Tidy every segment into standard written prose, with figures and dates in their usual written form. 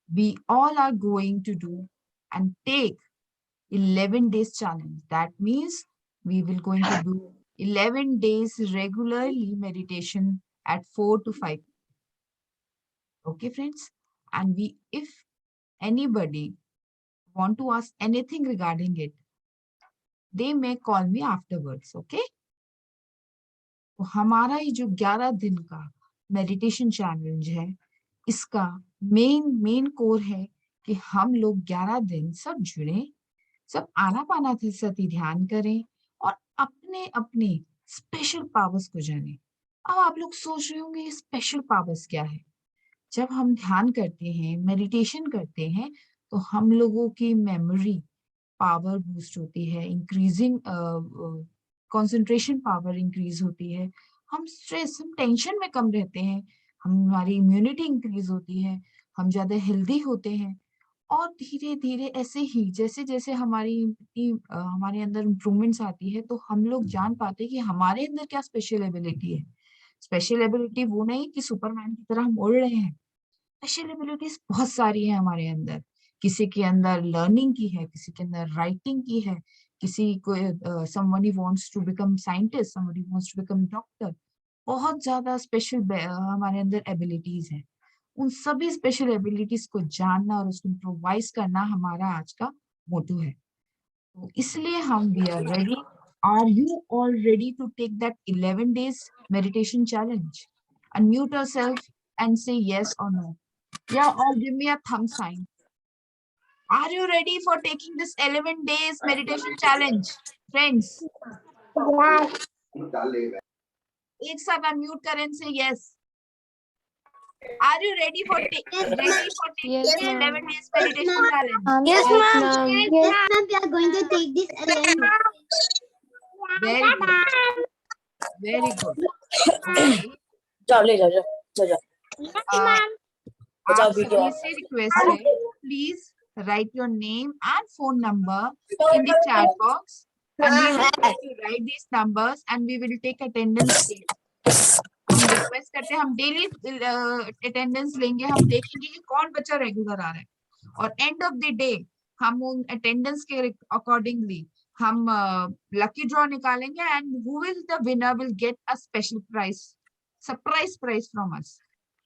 we all are going to do and take 11 days challenge. That means we will going to do 11 days regularly meditation at 4 to 5. Okay, friends? And if anybody want to ask anything regarding it, they may call me afterwards. Okay? तो हमारा ये जो 11 दिन का meditation challenge है, इसका main core है कि हम लोग 11 दिन सब जुड़े, सब आनापानासति ध्यान करें और अपने अपने स्पेशल पावर्स को जाने। अब आप लोग सोच रहे होंगे ये स्पेशल पावर्स क्या है? जब हम ध्यान करते हैं, मेडिटेशन करते हैं, तो हम लोगों की मेमोरी पावर बूस्ट होती है, इंक्रीजिंग कंसंट्रेशन पावर इंक्रीज होती है, हम स्ट्रेस, हम टेंशन में कम रहते हैं, हमारी इम्यूनिटी इंक्रीज होती है, हम ज्यादा हेल्दी होते हैं। और धीरे धीरे ऐसे ही जैसे जैसे हमारे अंदर इम्प्रूवमेंट्स आती है, तो हम लोग जान पाते हैं कि हमारे अंदर क्या स्पेशल एबिलिटी है। स्पेशल एबिलिटी वो नहीं कि सुपरमैन की तरह हम उड़ रहे हैं। स्पेशल एबिलिटीज बहुत सारी है हमारे अंदर। किसी के अंदर लर्निंग की है, किसी के अंदर राइटिंग की है, किसी को somebody wants to become scientist, somebody wants to become doctor। बहुत ज्यादा स्पेशल हमारे अंदर एबिलिटीज हैं। उन सभी स्पेशल एबिलिटीज को जानना और उसको इम्प्रोवाइज करना हमारा आज का मोटो है। तो इसलिए हम we are ready. Are you all ready to take that 11 days meditation challenge? Unmute yourself and say yes or no. Yeah, or give me a thumb sign. Are you ready for taking this 11 days meditation challenge, friends? एक साथ unmute करें and say yes. Are you ready for taking Yes, this ma'am. 11 days meditation challenge? Yes, Yes, ma'am. ma'am. Yes, ma'am. We are going to take this 11. Very good. Very good. Okay. जाओ ले जाओ आप सभी से request है, please write your name and phone number in the chat box, and we will have to write these numbers and we will take attendance daily. हम request करते हैं, हम डेली अटेंडेंस लेंगे, हम देखेंगे कि कौन बच्चा रेगुलर आ रहा है, और एंड ऑफ द डे हम उन अटेंडेंस के अकॉर्डिंगली हम लकी ड्रॉ निकालेंगे, and who will the winner will get a special prize, surprise prize from us.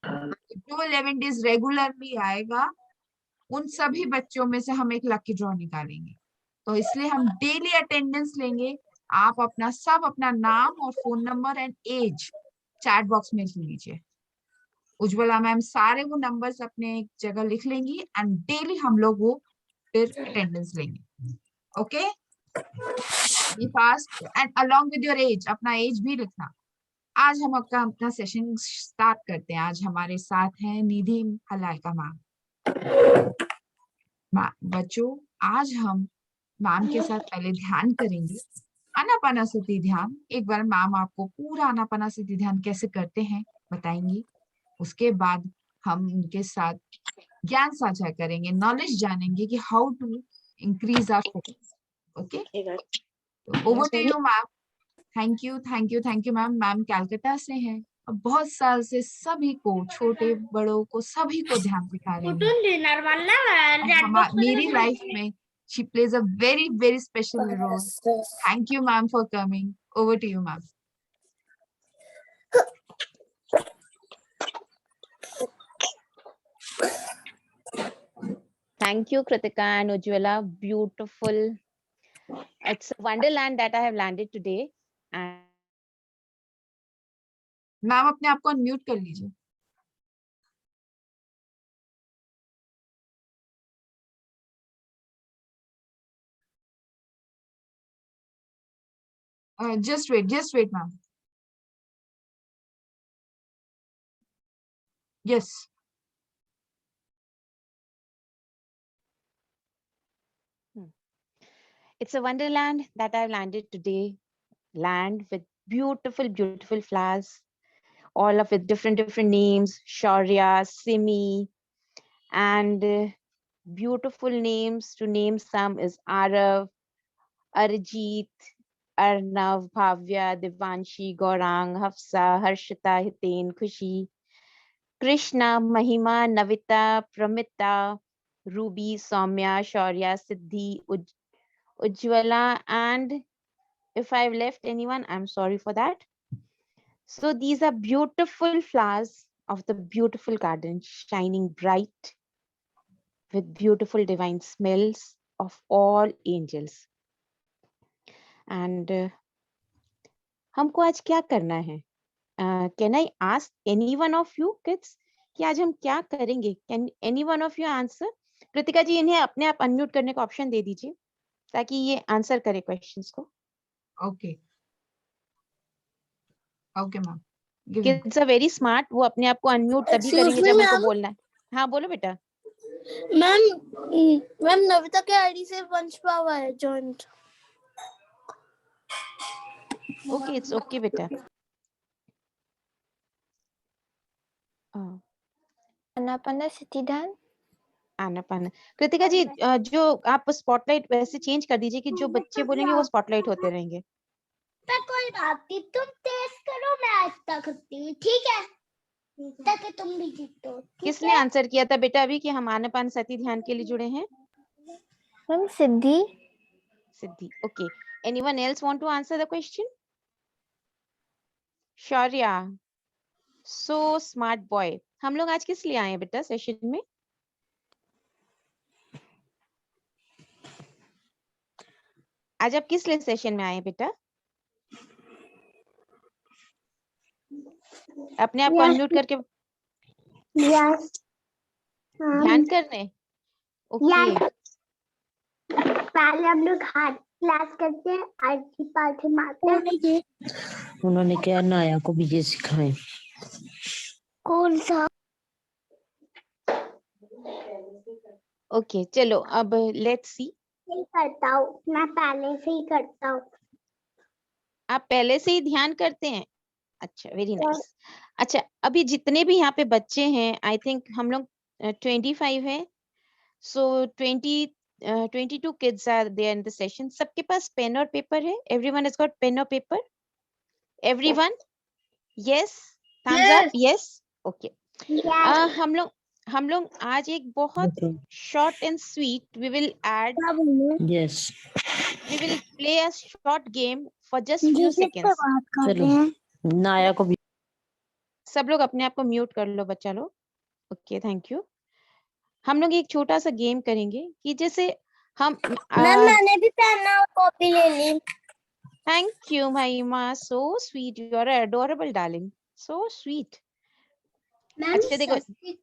जो 11 डेज रेगुलरली आएगा, उन सभी बच्चों में से हम एक लकी ड्रॉ निकालेंगे। तो इसलिए हम डेली अटेंडेंस लेंगे। आप अपना नाम और phone number and age chat box में लिख लीजिए। उज्ज्वला मैम सारे वो नंबर्स अपने एक जगह लिख लेंगी, एंड डेली हम लोग वो फिर अटेंडेंस लेंगे। Okay, be fast and along with your age, अपना एज भी लिखना। आज हम अपना सेशन स्टार्ट करते हैं। आज हमारे साथ हैं निधि हलाइका मैम। बच्चों, आज हम मैम के साथ पहले ध्यान करेंगे, आनापानासति ध्यान। एक बार मैम आपको पूरा आनापानासति ध्यान कैसे करते हैं बताएंगी। उसके बाद हम उनके साथ ज्ञान साझा करेंगे, नॉलेज जानेंगे कि how to increase our focus. Okay, over to you ma'am. Thank you ma'am. Ma'am Calcutta से हैं और बहुत साल से सभी को, छोटे बड़ों को, सभी को ध्यान सिखा रही हैं। मेरी लाइफ में she plays a very very special role. Thank you ma'am for coming. Over to you ma'am. Thank you, Kritika and Ujjwala. Beautiful. It's a wonderland that I have landed today. And ma'am अपने आप को unmute कर लीजिए। Just wait ma'am. Yes. it's a wonderland that I've landed today. Land with beautiful, beautiful flowers, all of it different names, Shaurya, Simi, and beautiful names. To name some is Arav, Arijit, Arnav, Bhavya, Devanshi, Gaurang, Hafsa, Harshita, Hiten, Khushi. Krishna, Mahima, Navita, Pramita, Ruby, Soumya, Shaurya, Siddhi, Ujjwala, and if I've left anyone, I'm sorry for that. So these are beautiful flowers of the beautiful garden, shining bright with beautiful divine smells of all angels. And हमको आज क्या करना है? Can I ask any one of you kids कि आज हम क्या करेंगे? Can any one of you answer? Kritika जी, इन्हें अपने आप अनम्यूट करने का ऑप्शन दे दीजिए ताकि ये आंसर करे क्वेश्चंस को. Okay. Okay, ma'am. Giving. Kids are very smart, वो अपने आप को अनम्यूट तभी Excuse करेंगे me, जब उनको ma'am. बोलना है. हाँ बोलो बेटा. मैम नविता के आईडी से वंश पावा है जॉइंट. ओके, इट्स ओके बेटा. अनापना सिद्धिदान. आनापाना. कृतिका जी, जो आप स्पॉटलाइट वैसे चेंज कर दीजिए कि जो बच्चे बोलेंगे वो स्पॉटलाइट होते रहेंगे. कोई बात नहीं, तुम टेस्ट करो, मैं आहिस्ता करती हूँ, ठीक है? ताकि तुम भी जीतो. किसने आंसर किया था बेटा अभी कि हम आनापान सती ध्यान के लिए जुड़े हैं? Ma'am Siddhi. Siddhi. Okay. Anyone else want to answer the question? Shaurya, so smart boy. हम लोग आज किस लिए आए हैं बेटा सेशन में? आज आप किस लिए सेशन में आए हैं बेटा? अपने आप को अनम्यूट करके ध्यान करने. ओके. पहले हम लोग हाथ क्लास करते हैं, आरती पाठ मारते हैं. उन्होंने क्या नाया को भी ये सिखाए. कौन सा? ओके, चलो अब लेट्स सी. नहीं करता हूँ, मैं पहले से ही करता हूँ. आप पहले से ही ध्यान करते हैं? अच्छा, वेरी नाइस. अच्छा, अभी जितने भी यहाँ पे बच्चे हैं, आई थिंक हम लोग 25 है. So 22 kids are there in the session. सबके पास पेन और पेपर है? एवरीवन हैज गॉट पेन और paper? Everyone? Yes, thumbs up. Yes, okay. हम लोग आज एक बहुत short and sweet, we will add, yes. We will play a short game for just few seconds. चलो नाया को भी. सब लोग अपने आप को म्यूट कर लो बच्चा लोग. Okay, thank you. हम लोग एक छोटा सा गेम करेंगे कि जैसे हम मैंने भी पेन और कॉपी ले ली. Thank you Mahima, so sweet, you are adorable darling, so sweet. Ma'am अच्छा देखो, है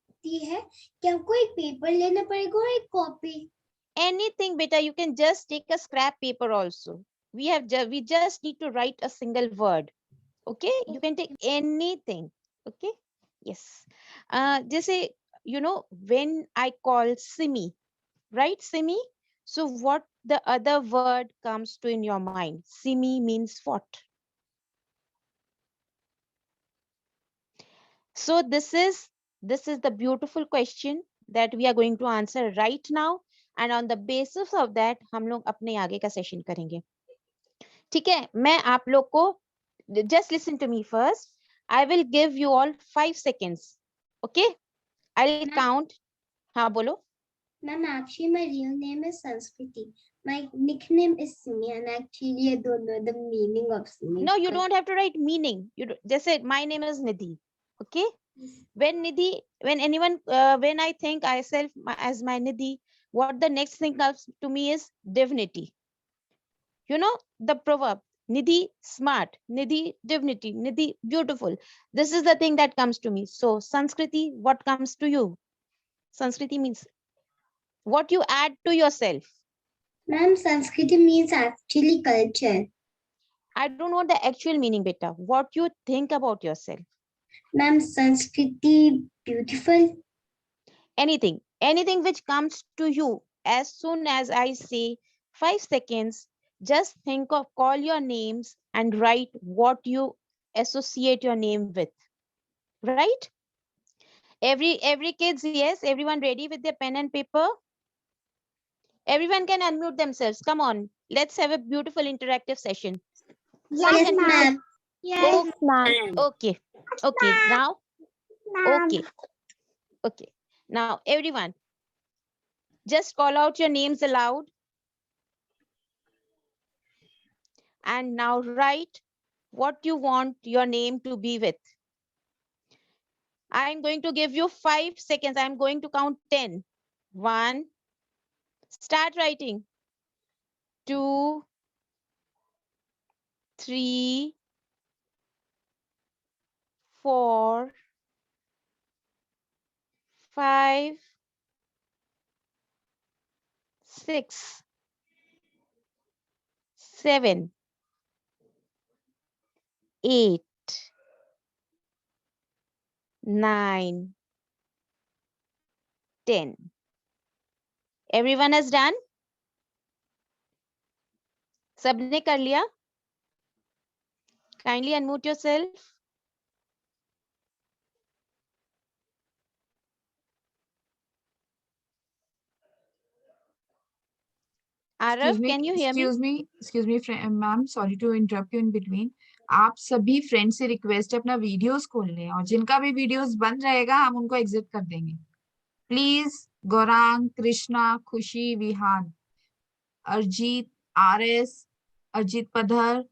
कि हमको एक पेपर लेना पड़ेगा और एक copy. anything beta, you can just take a scrap paper also. We just need to write a single word. Okay, you can take anything. Okay, yes. Jैसे you know, when I call Simi, right? Simi. So what the other word comes to in your mind? Simi means what? So this is the beautiful question that we are going to answer right now, and on the basis of that हम लोग अपने आगे का session करेंगे. ठीक है, मैं आप लोग को, just listen to me first. I will give you all 5 seconds. Okay, I'll count. हाँ बोलो. Ma'am, actually my real name is Sanskriti. My nickname is Simi, and actually I don't know the meaning of Simi. No, you don't have to write meaning. Just say my name is Nidhi. Okay. When anyone, when I think myself as my Nidhi, what the next thing comes to me is divinity. You know the proverb, Nidhi smart, Nidhi divinity, Nidhi beautiful. This is the thing that comes to me. So Sanskriti, what comes to you? Sanskriti means what you add to yourself. Ma'am, Sanskriti means actually culture. I don't know the actual meaning, beta. What you think about yourself? Ma'am, Sanskriti beautiful. Anything which comes to you as soon as I say 5 seconds. Just think of, call your names and write what you associate your name with. Right? Every kids, yes, everyone ready with their pen and paper? Everyone can unmute themselves. Come on, let's have a beautiful interactive session. Yes, ma'am. Yes, ma'am. Okay. Now Okay. Okay. Now, everyone, just call out your names aloud. And now write what you want your name to be with. I'm going to give you 5 seconds. I'm going to count 10. 1. Start writing. 2, 3, 4, 5, 6, 7, 8, 9, 10. Everyone has done? सबने कर लिया? Kindly unmute yourself. Arav, can you hear me? excuse me, ma'am, sorry to interrupt you in between. आप सभी friend से request है अपना videos खोल लें और जिनका भी वीडियोस बंद रहेगा हम उनको एग्जिट कर देंगे. Please Gaurang, Krishna, Khushi, Vihaan, Arijit, RS, Arijit Padhar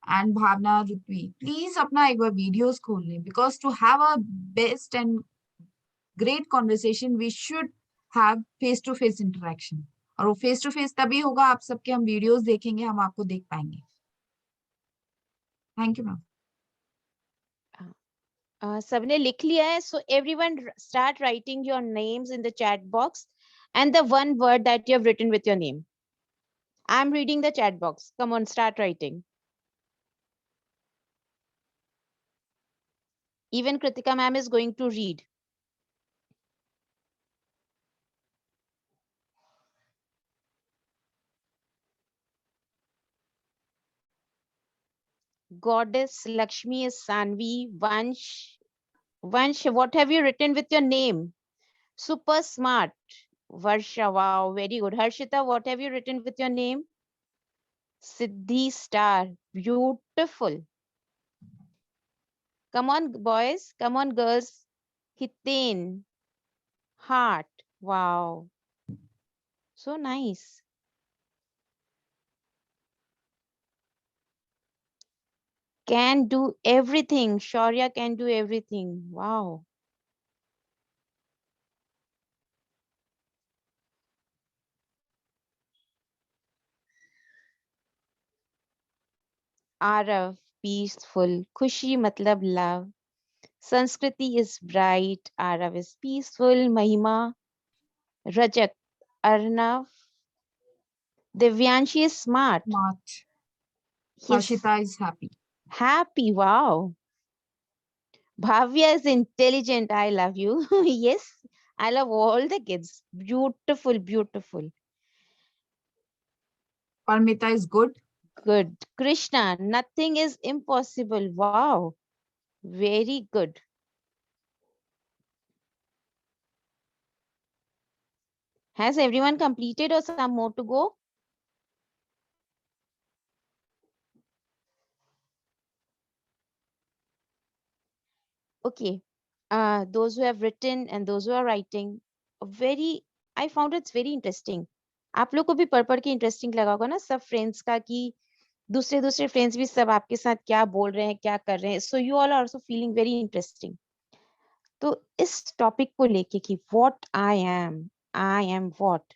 and Bhavna Rutvi, please अपना एक बार वीडियोस खोल लें because to have a best and great conversation we should have face to face interaction. और वो फेस टू फेस तभी होगा आप सबके हम वीडियोस देखेंगे, हम आपको देख पाएंगे. Thank you ma'am. सबने लिख लिया है, so everyone start writing your names in the chat box and the one word that you have written with your name. I'm reading the chat box. Come on, start writing. Even Kritika ma'am is going to read. Goddess Lakshmi is Sanvi. Vansh, what have you written with your name? Super smart. Varsha, wow, very good. Harshita, what have you written with your name? Siddhi Star, beautiful. Come on, boys. Come on, girls. Hitain, heart. Wow. So nice. Can do everything. Shaurya can do everything. Wow. Arav, peaceful. Khushi matlab love. Sanskriti is bright. Arav is peaceful. Mahima, Rajak, Arnav. Divyanshi is smart. Smart. He's Harshita is happy. happy. Wow. Bhavya is intelligent. I love you. Yes, I love all the kids. Beautiful, beautiful. Parmita is good. Good. Krishna, nothing is impossible. Wow. Very good. Has everyone completed or some more to go? Okay. Those who have written and those who are writing, I found it's very interesting. आप लोग को भी पढ़ के interesting लगा होगा ना सब फ्रेंड्स का कि दूसरे दूसरे फ्रेंड्स भी सब आपके साथ क्या बोल रहे हैं क्या कर रहे हैं. So you all are also feeling very interesting. तो इस टॉपिक को लेके कि व्हाट आई एम व्हाट,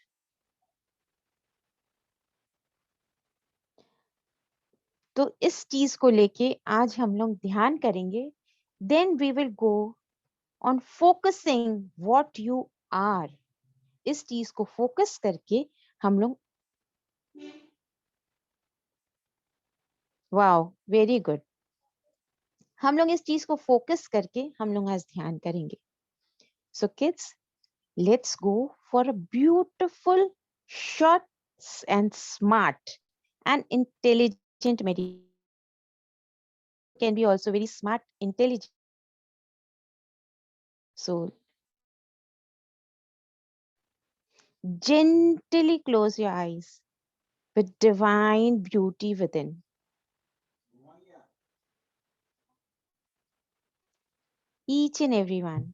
तो इस चीज को लेके आज हम लोग ध्यान करेंगे. Then we will go on focusing what you are. इस चीज को फोकस करके हम लोग, वाओ वेरी गुड, हम लोग इस चीज को फोकस करके हम लोग आज ध्यान करेंगे. So kids, let's go for a beautiful, short, and smart and intelligent meditation. Can be also very smart, intelligent. So gently close your eyes with divine beauty within. each and every one.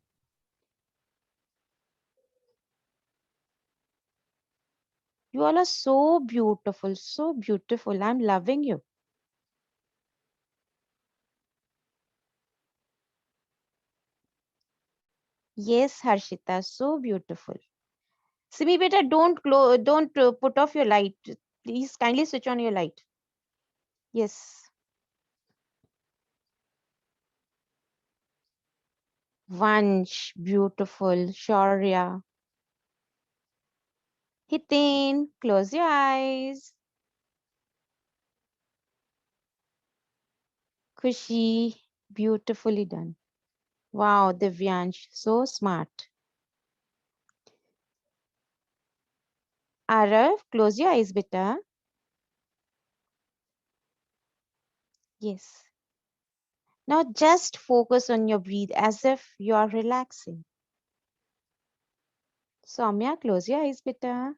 You all are so beautiful, so beautiful. I'm loving you. Yes, Harshita, so beautiful. Simi beta, don't put off your light. Please kindly switch on your light. Yes. Vansh, beautiful. Shaurya. Hitin, close your eyes. Khushi, beautifully done. Wow, Divyansh, so smart. Arav, close your eyes, beta. Yes. Now just focus on your breath as if you are relaxing. Soumya, close your eyes, beta.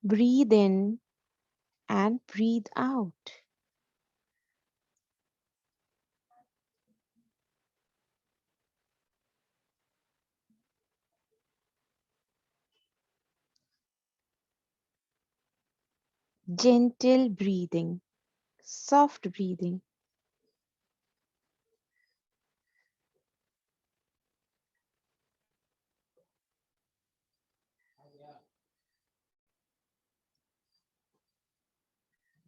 Breathe in and breathe out. Gentle breathing, soft breathing.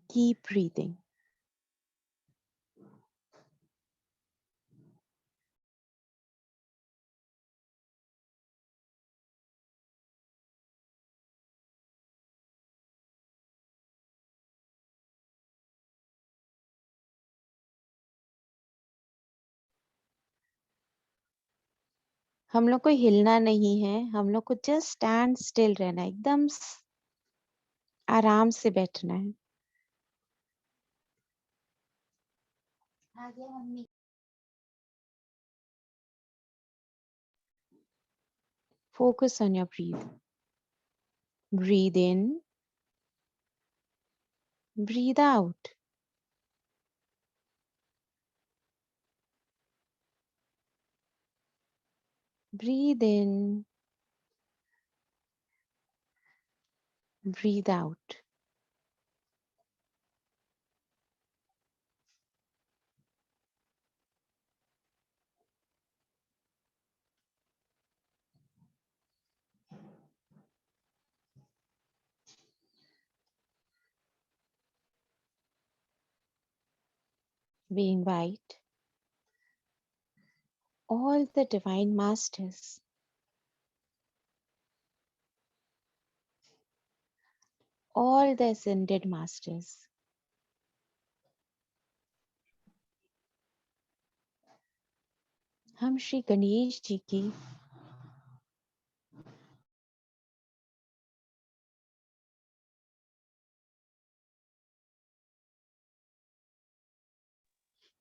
Keep breathing. हम लोग को हिलना नहीं है, हम लोग को just stand still रहना है, एकदम आराम से बैठना है. Focus on your breathe. Breathe in, breathe out. Breathe in, breathe out. We invite all the divine masters, all the ascended masters, हम श्री गणेश जी की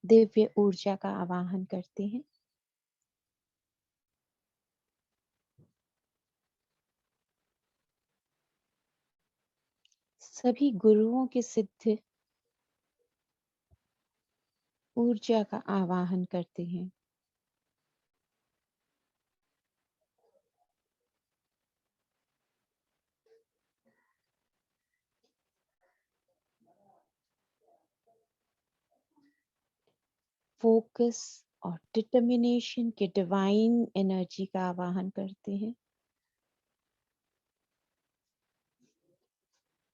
दिव्य ऊर्जा का आवाहन करते हैं. सभी गुरुओं के सिद्ध ऊर्जा का आवाहन करते हैं. फोकस और डिटर्मिनेशन के डिवाइन एनर्जी का आवाहन करते हैं.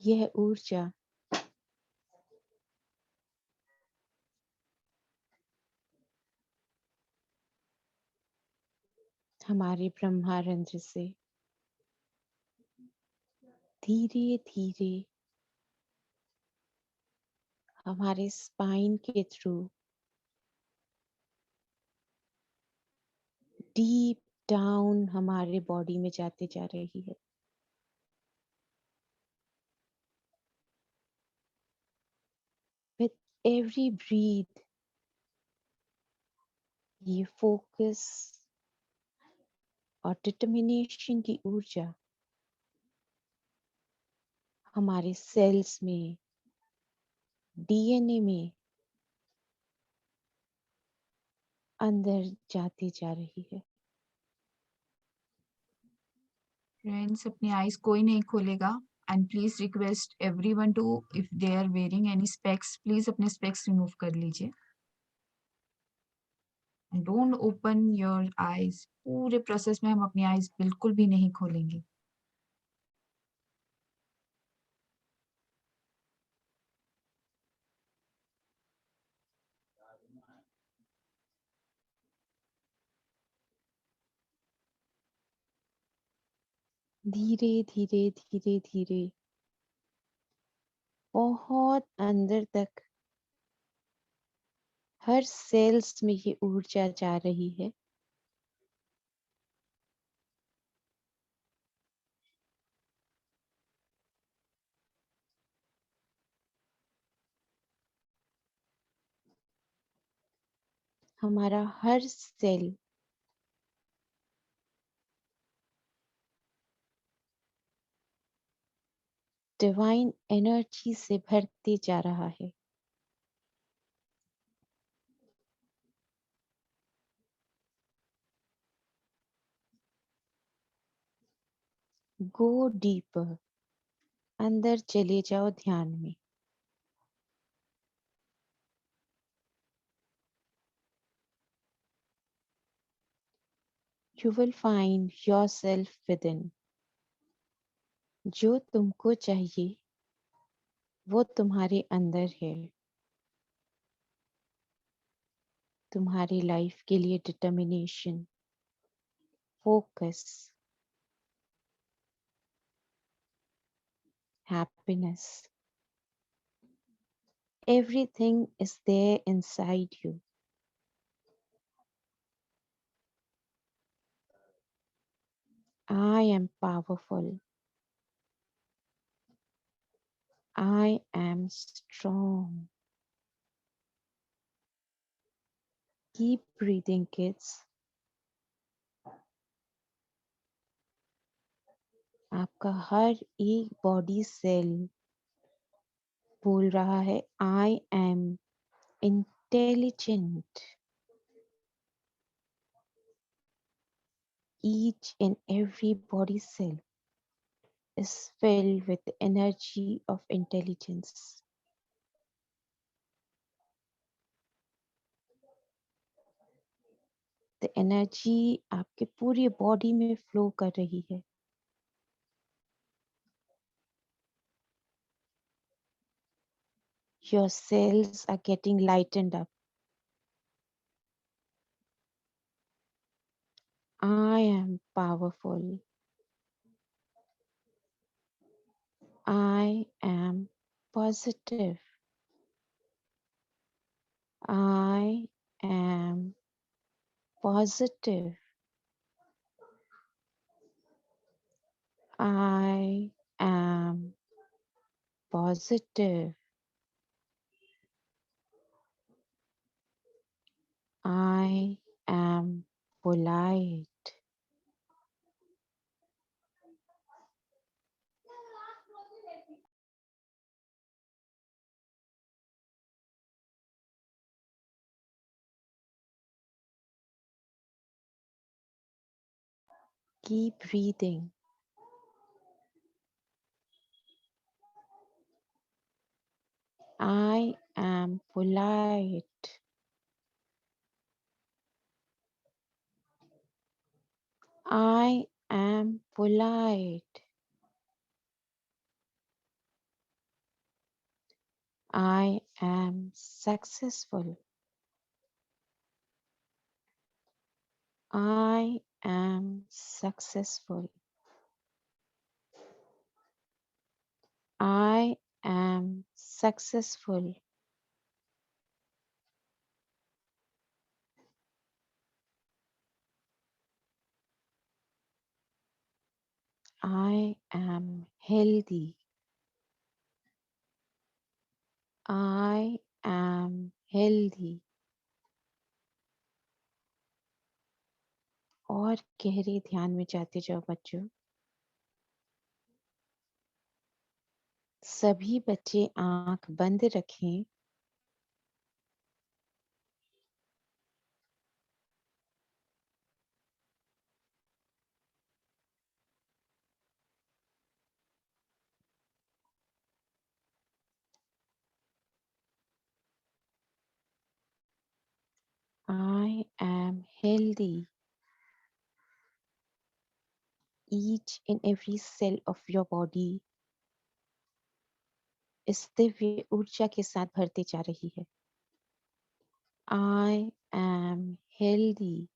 यह ऊर्जा हमारे ब्रह्मारंध्र से धीरे धीरे हमारे स्पाइन के थ्रू डीप डाउन हमारे बॉडी में जाते जा रही है. विथ एवरी ब्रीथ ये फोकस और डिटर्मिनेशन की ऊर्जा हमारे सेल्स में, डीएनए में अंदर जाती जा रही है। फ्रेंड्स, अपनी आईज कोई नहीं खोलेगा and please request everyone to, if they are wearing any specs, please अपने स्पेक्स रिमूव कर लीजिए। Don't open your eyes. पूरे प्रोसेस में हम अपनी आईज बिल्कुल भी नहीं खोलेंगे। धीरे धीरे धीरे धीरे बहुत अंदर तक हर सेल्स में ये ऊर्जा जा रही है। हमारा हर सेल डिवाइन एनर्जी से भरते जा रहा है। गो डीपर, अंदर चले जाओ ध्यान में। You will find yourself within. जो तुमको चाहिए वो तुम्हारे अंदर है। तुम्हारी लाइफ के लिए determination, focus, happiness, everything is there inside you. I am powerful. I am strong. Keep breathing, kids. आपका हर एक बॉडी सेल बोल रहा है I am intelligent. Each and every body cell is filled with the energy of intelligence. The energy आपके पूरी body में flow कर रही है। Your cells are getting lightened up. I am powerful. I am positive. I am positive. I am positive. I am polite. Keep breathing. I am polite. I am polite. I am successful. I am successful. I am successful. I am healthy. I am healthy. और गहरे ध्यान में जाते जाओ बच्चों। सभी बच्चे आंख बंद रखें। I am healthy. Each and every cell of your body इस दिव्य ऊर्जा के साथ भरती जा रही है। I am healthy.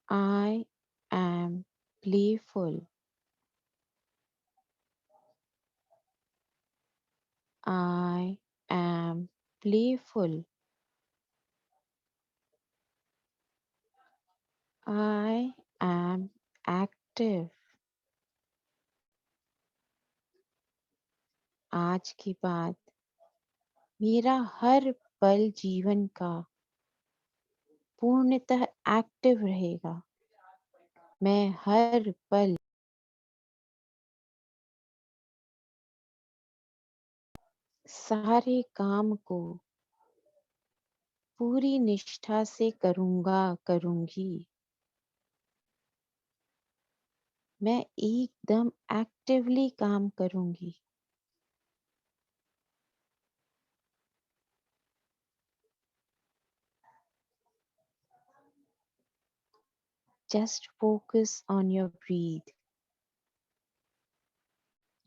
I am playful. I am playful. I am active. आज के बाद मेरा हर पल जीवन का पूर्णतः एक्टिव रहेगा। मैं हर पल सारे काम को पूरी निष्ठा से करूंगी। मैं एकदम एक्टिवली काम करूंगी। Just focus on your breath.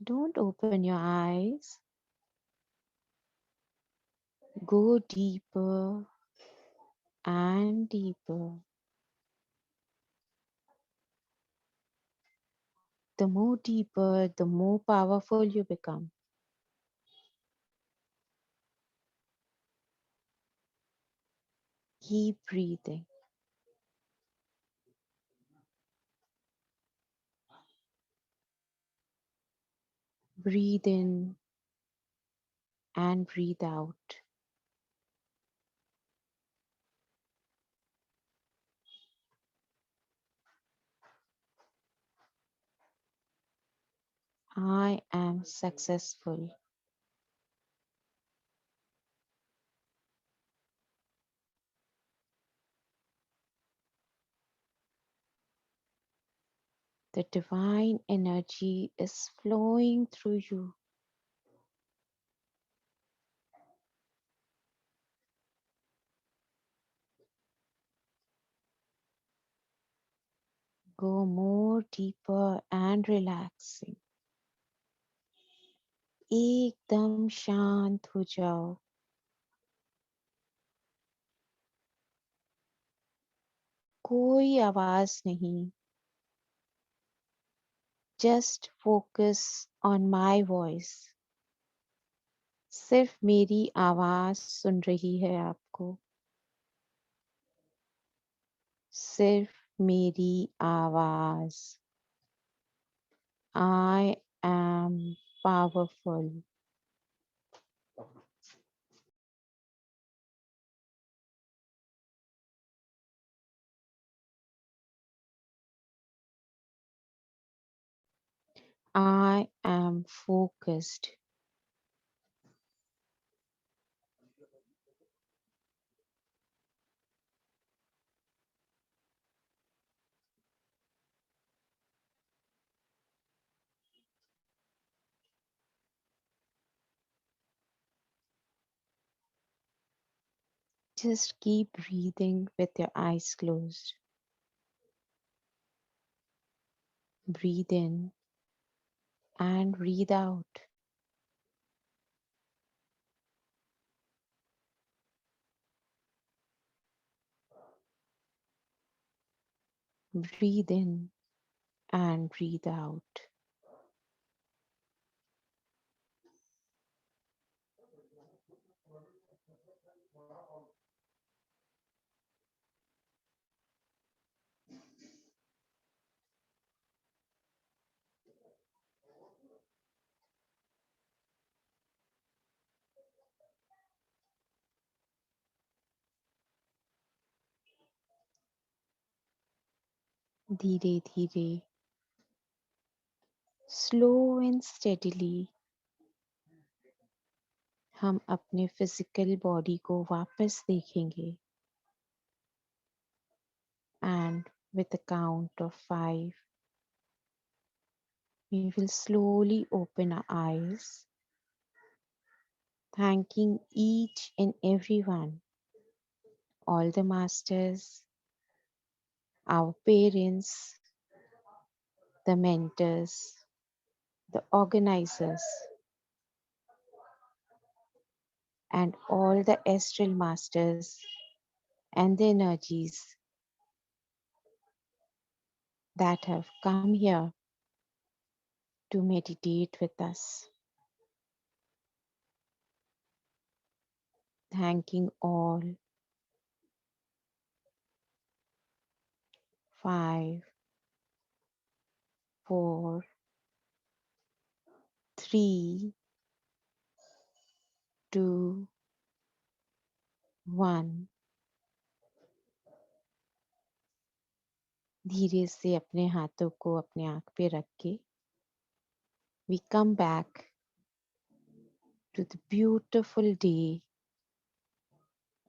Don't open your eyes. Go deeper and deeper. The more deeper, the more powerful you become. Keep breathing. Breathe in and breathe out. I am successful. The divine energy is flowing through you. Go more deeper and relaxing. एकदम शांत हो जाओ। कोई आवाज नहीं। Just focus on my voice. सिर्फ मेरी आवाज सुन रही है आपको। सिर्फ मेरी आवाज। I am powerful. I am focused. Just keep breathing with your eyes closed. Breathe in and breathe out. Breathe in and breathe out. धीरे धीरे स्लो एंड स्टेडीली हम अपने फिजिकल बॉडी को वापस देखेंगे and with a count of 5 we will slowly open our eyes, thanking each and everyone, all the masters, our parents, the mentors, the organizers, and all the astral masters and the energies that have come here to meditate with us. Thanking all. 5, 4, 3, 2, 1. धीरे से अपने हाथों को अपने आंख पे रख के we come back to the beautiful day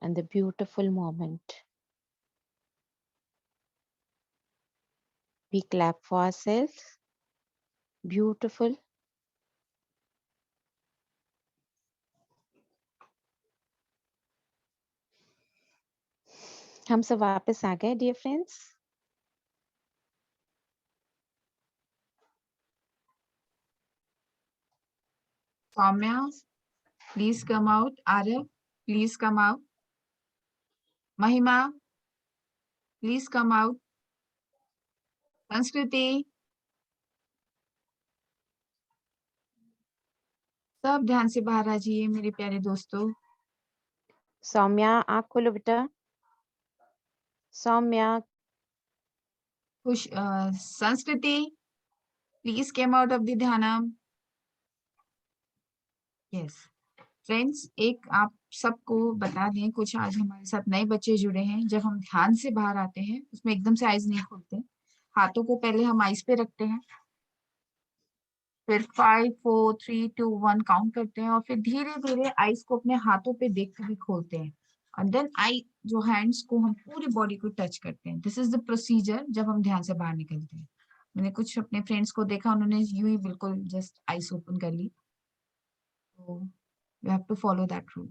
and the beautiful moment. We clap for ourselves. Beautiful. हम सब वापस आ गए dear friends. Soumya, please come out. Arav, please come out. Mahima, please come out. Sanskriti, सब ध्यान से बाहर आ जाइए मेरे प्यारे दोस्तों. सौम्या आँख खोलो बेटा. Saumya. Sanskriti, please came out of the Dhyanam. Yes. Friends, एक आप सबको बता दें, कुछ आज हमारे साथ नए बच्चे जुड़े हैं. जब हम ध्यान से बाहर आते हैं उसमें एकदम से आईज नहीं खोलते. हाथों को पहले हम आईज पे रखते हैं, फिर 5 4 3 2 1 काउंट करते हैं और फिर धीरे धीरे आईज को अपने हाथों पे देखते हुए खोलते हैं. और देन आई जो हैंड्स को हम पूरी बॉडी को टच करते हैं. दिस इज द प्रोसीजर जब हम ध्यान से बाहर निकलते हैं. मैंने कुछ अपने फ्रेंड्स को देखा, उन्होंने यूं ही बिल्कुल जस्ट आईज ओपन कर ली. तो you have to follow that rule.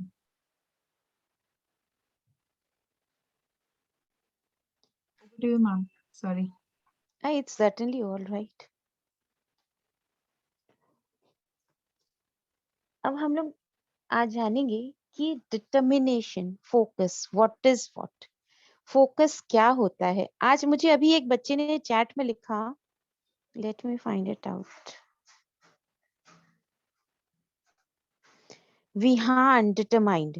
Over to you, ma'am. Sorry. It's certainly all right. अब हम लोग आज जानेंगे कि determination, focus, what is what. Focus क्या होता है. आज मुझे अभी एक बच्चे ने चैट में लिखा, let me find it out. Vihan determined.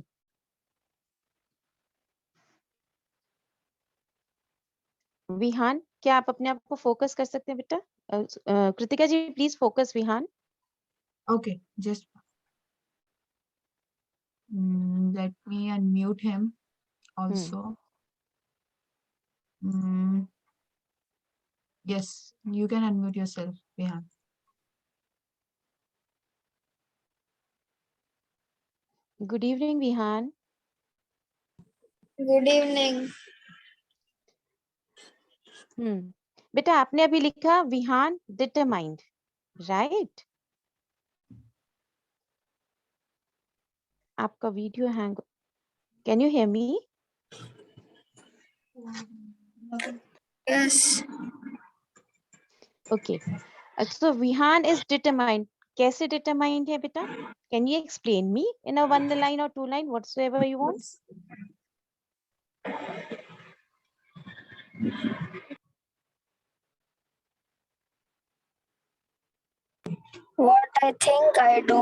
Vihan, क्या आप अपने आप को फोकस कर सकते हैं बेटा? Kritika ji please focus Vihaan. Okay, just let me unmute him also. Yes, you can unmute yourself, Vihan. Good evening Vihan. Good evening. बेटा आपने अभी लिखा विहान डिटरमाइंड, राइट? आपका video hang. Can you hear me? Yes. Okay. So Vihan is determined. कैसे determined है बेटा? Can you explain me in a 1 line or 2 line, whatsoever you want? What I think I do.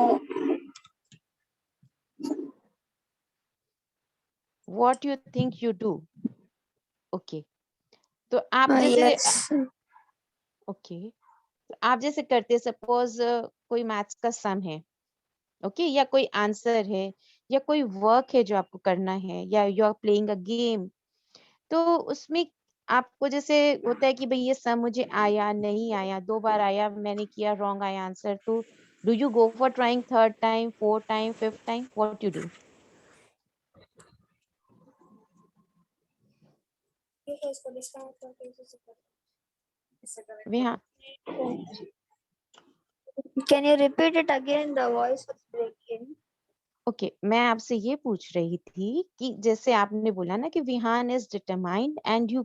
What you think you do. Okay. तो आप जैसे Yes. Okay, आप जैसे करते, suppose कोई मैथ्स का सम है, ओके, या कोई आंसर है, या कोई वर्क है जो आपको करना है, या you are playing a game, तो उसमें आपको जैसे होता है कि भाई ये सम मुझे आया नहीं आया, 2 बार आया, मैंने किया, रॉन्ग आया आंसर, तो do you go for trying third time, fourth time, fifth time, what you do? Vihan, Can you repeat it again? The voice was breaking. ओके, मैं आपसे ये पूछ रही थी कि जैसे आपने बोला ना कि Vihan is determined and you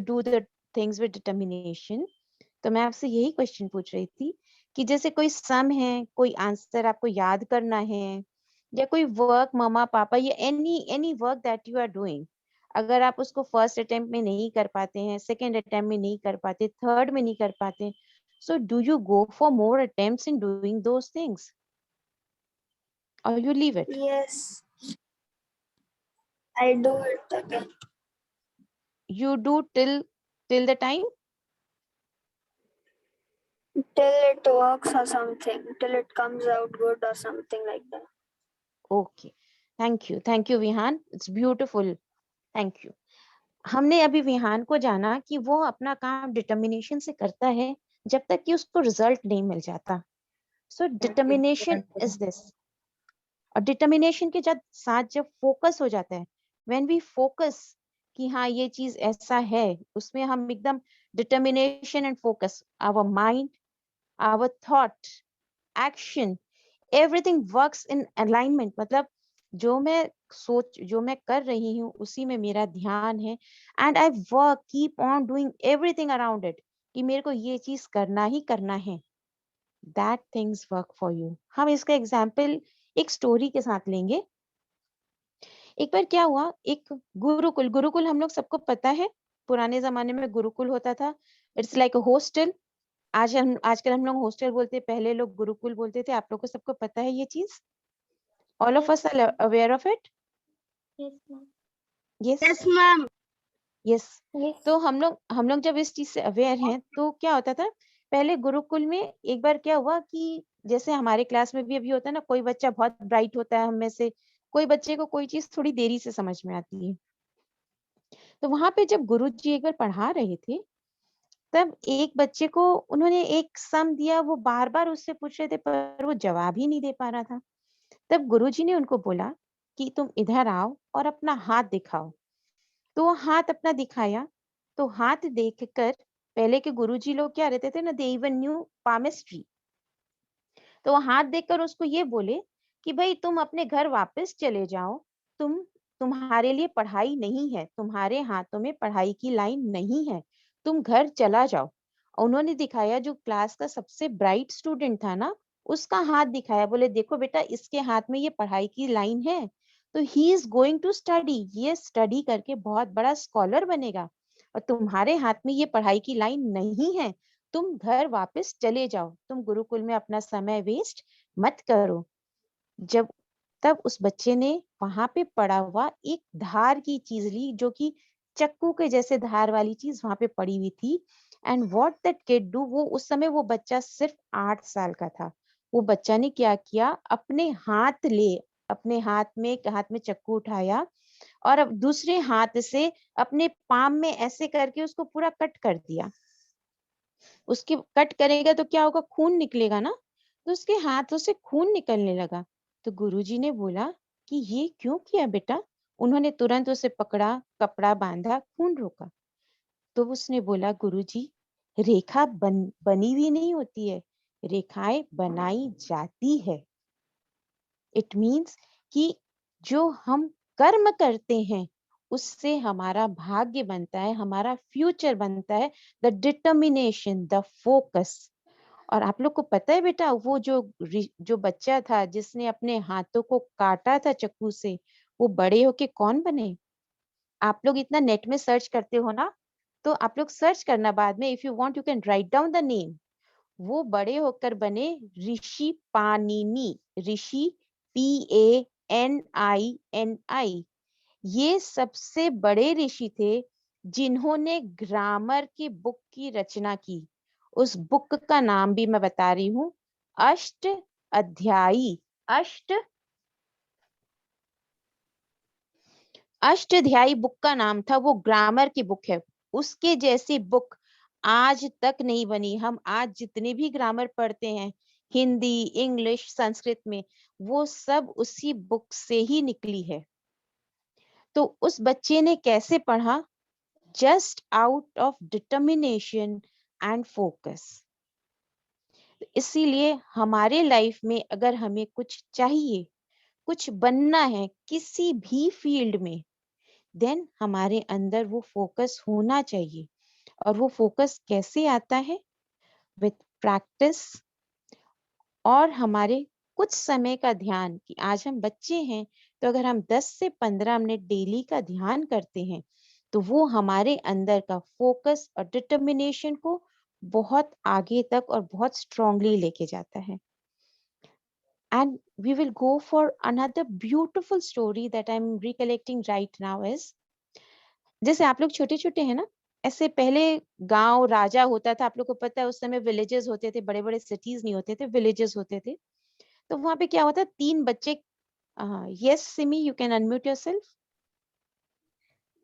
do the things with determination, तो मैं आपसे यही क्वेश्चन पूछ रही थी कि जैसे कोई सम है, कोई आंसर आपको याद करना है, या कोई वर्क मम्मा पापा या any work that you are doing, अगर आप उसको फर्स्ट अटेम्प्ट में नहीं कर पाते हैं, सेकेंड अटेम्प्ट में नहीं कर पाते, थर्ड में नहीं कर पाते, so do you go for more attempts in doing those things or you leave it? Yes, I do it again. You do till the time? Till it works or something. Till it comes out good or something like that. Okay, thank you Vihan, it's beautiful, thank you. हमने अभी विहान को जाना कि वो अपना काम determination से करता है जब तक कि उसको रिजल्ट नहीं मिल जाता. सो डिटर्मिनेशन इज दिस. और डिटर्मिनेशन के साथ जब फोकस हो जाता है, व्हेन वी फोकस कि हाँ ये चीज ऐसा है, उसमें हम एकदम determination and focus, our mind, our thought, action, everything works in alignment. मतलब जो मैं कर रही हूँ उसी में मेरा ध्यान है, and I work keep on doing everything around it, कि मेरे को ये चीज करना ही करना है. That things work for you. हम इसका एग्जाम्पल एक स्टोरी के साथ लेंगे. एक बार क्या हुआ, एक गुरुकुल हम लोग सबको पता है, पुराने जमाने में गुरुकुल होता था. It's like a hostel. आजकल हम लोग हॉस्टल बोलते हैं, पहले लोग गुरुकुल बोलते थे. आप लोग को सबको पता है ये चीज? All of us are aware of it? Yes, ma'am. Yes Yes, ma'am. Yes. Yes. तो हम लोग जब इस चीज से अवेयर हैं, तो क्या होता था पहले गुरुकुल में. एक बार क्या हुआ कि जैसे हमारे क्लास में भी अभी होता है ना, कोई बच्चा बहुत ब्राइट होता है हम में से, कोई बच्चे को कोई चीज थोड़ी देरी से समझ में आती है. तो वहां पे जब गुरुजी एक बार पढ़ा रहे थे, तब एक बच्चे को उन्होंने एक सम दिया, वो बार बार उससे पूछ रहे थे पर वो जवाब ही नहीं दे पा रहा था. तब गुरुजी ने उनको बोला कि तुम इधर आओ और अपना हाथ दिखाओ. तो वो हाथ अपना दिखाया. तो हाथ देखकर, पहले के गुरुजी लोग क्या रहते थे ना, दे इवन न्यू पामिस्ट्री. तो वो हाथ देखकर उसको ये बोले कि भाई तुम अपने घर वापस चले जाओ, तुम्हारे लिए पढ़ाई नहीं है, तुम्हारे हाथों में पढ़ाई की लाइन नहीं है, तुम घर चला जाओ. उन्होंने दिखाया जो क्लास का सबसे ब्राइट स्टूडेंट था ना, उसका हाथ दिखाया, बोले देखो बेटा इसके हाथ में ये पढ़ाई की लाइन है, तो he is going to study, ये स्टडी करके बहुत बड़ा स्कॉलर बनेगा, और तुम्हारे हाथ में ये पढ़ाई की लाइन नहीं है, तुम घर वापस चले जाओ, तुम गुरुकुल में अपना समय वेस्ट मत करो. जब तब उस बच्चे ने वहां पे पड़ा हुआ एक धार की चीज ली, जो कि चक्कू के जैसे धार वाली चीज वहां पे पड़ी हुई थी. And what that kid do, वो उस समय वो बच्चा सिर्फ 8 साल का था. वो बच्चा ने क्या किया, अपने हाथ में चक्कू उठाया, और अब दूसरे हाथ से अपने पाम में ऐसे करके उसको पूरा कट कर दिया. उसके कट करेगा तो क्या होगा, खून निकलेगा ना. तो उसके हाथों से खून निकलने लगा. तो गुरुजी ने बोला कि ये क्यों किया बेटा. उन्होंने तुरंत उसे पकड़ा, कपड़ा बांधा, खून रोका. तो उसने बोला गुरुजी, रेखा बनी हुई नहीं होती है, रेखाएं बनाई जाती है. इट मीन्स कि जो हम कर्म करते हैं उससे हमारा भाग्य बनता है, हमारा फ्यूचर बनता है. The determination, the focus. और आप लोग को पता है बेटा, वो जो बच्चा था जिसने अपने हाथों को काटा था चक्कू से, वो बड़े होके कौन बने? आप लोग इतना नेट में सर्च करते हो ना, तो आप लोग सर्च करना बाद में, if you want you can write down the name. वो बड़े होकर बने ऋषि पाणिनि. ऋषि, PANINI. ये सबसे बड़े ऋषि थे जिन्होंने ग्रामर की बुक की रचना की. उस बुक का नाम भी मैं बता रही हूँ, अष्ट अध्यायी. अष्ट अष्टाध्यायी बुक का नाम था, वो ग्रामर की बुक है। उसके जैसी बुक आज तक नहीं बनी। हम आज जितने भी ग्रामर पढ़ते हैं, हिंदी, इंग्लिश, संस्कृत में, वो सब उसी बुक से ही निकली है। तो उस बच्चे ने कैसे पढ़ा? Just out of determination and focus. इसीलिए हमारे लाइफ में अगर हमें कुछ चाहिए, कुछ बनना है किसी भी फील्ड में, देन हमारे अंदर वो फोकस होना चाहिए। और वो फोकस कैसे आता है? विथ प्रैक्टिस और हमारे कुछ समय का ध्यान। कि आज हम बच्चे हैं, तो अगर हम 10 से 15 मिनट डेली का ध्यान करते हैं, तो वो हमारे अंदर का फोकस और डिटर्मिनेशन को बहुत आगे तक और बहुत स्ट्रांगली लेके जाता है। And we will go for another beautiful story that I'm recollecting right now is, जैसे आप लोग छोटे छोटे हैं ना, ऐसे पहले गांव राजा होता था। आप लोग को पता है उस समय विलेजेस होते थे, बड़े बड़े सिटीज नहीं होते थे, विलेजेस होते थे। तो वहां पे क्या होता, 3 बच्चे। Yes Simi, you can unmute yourself.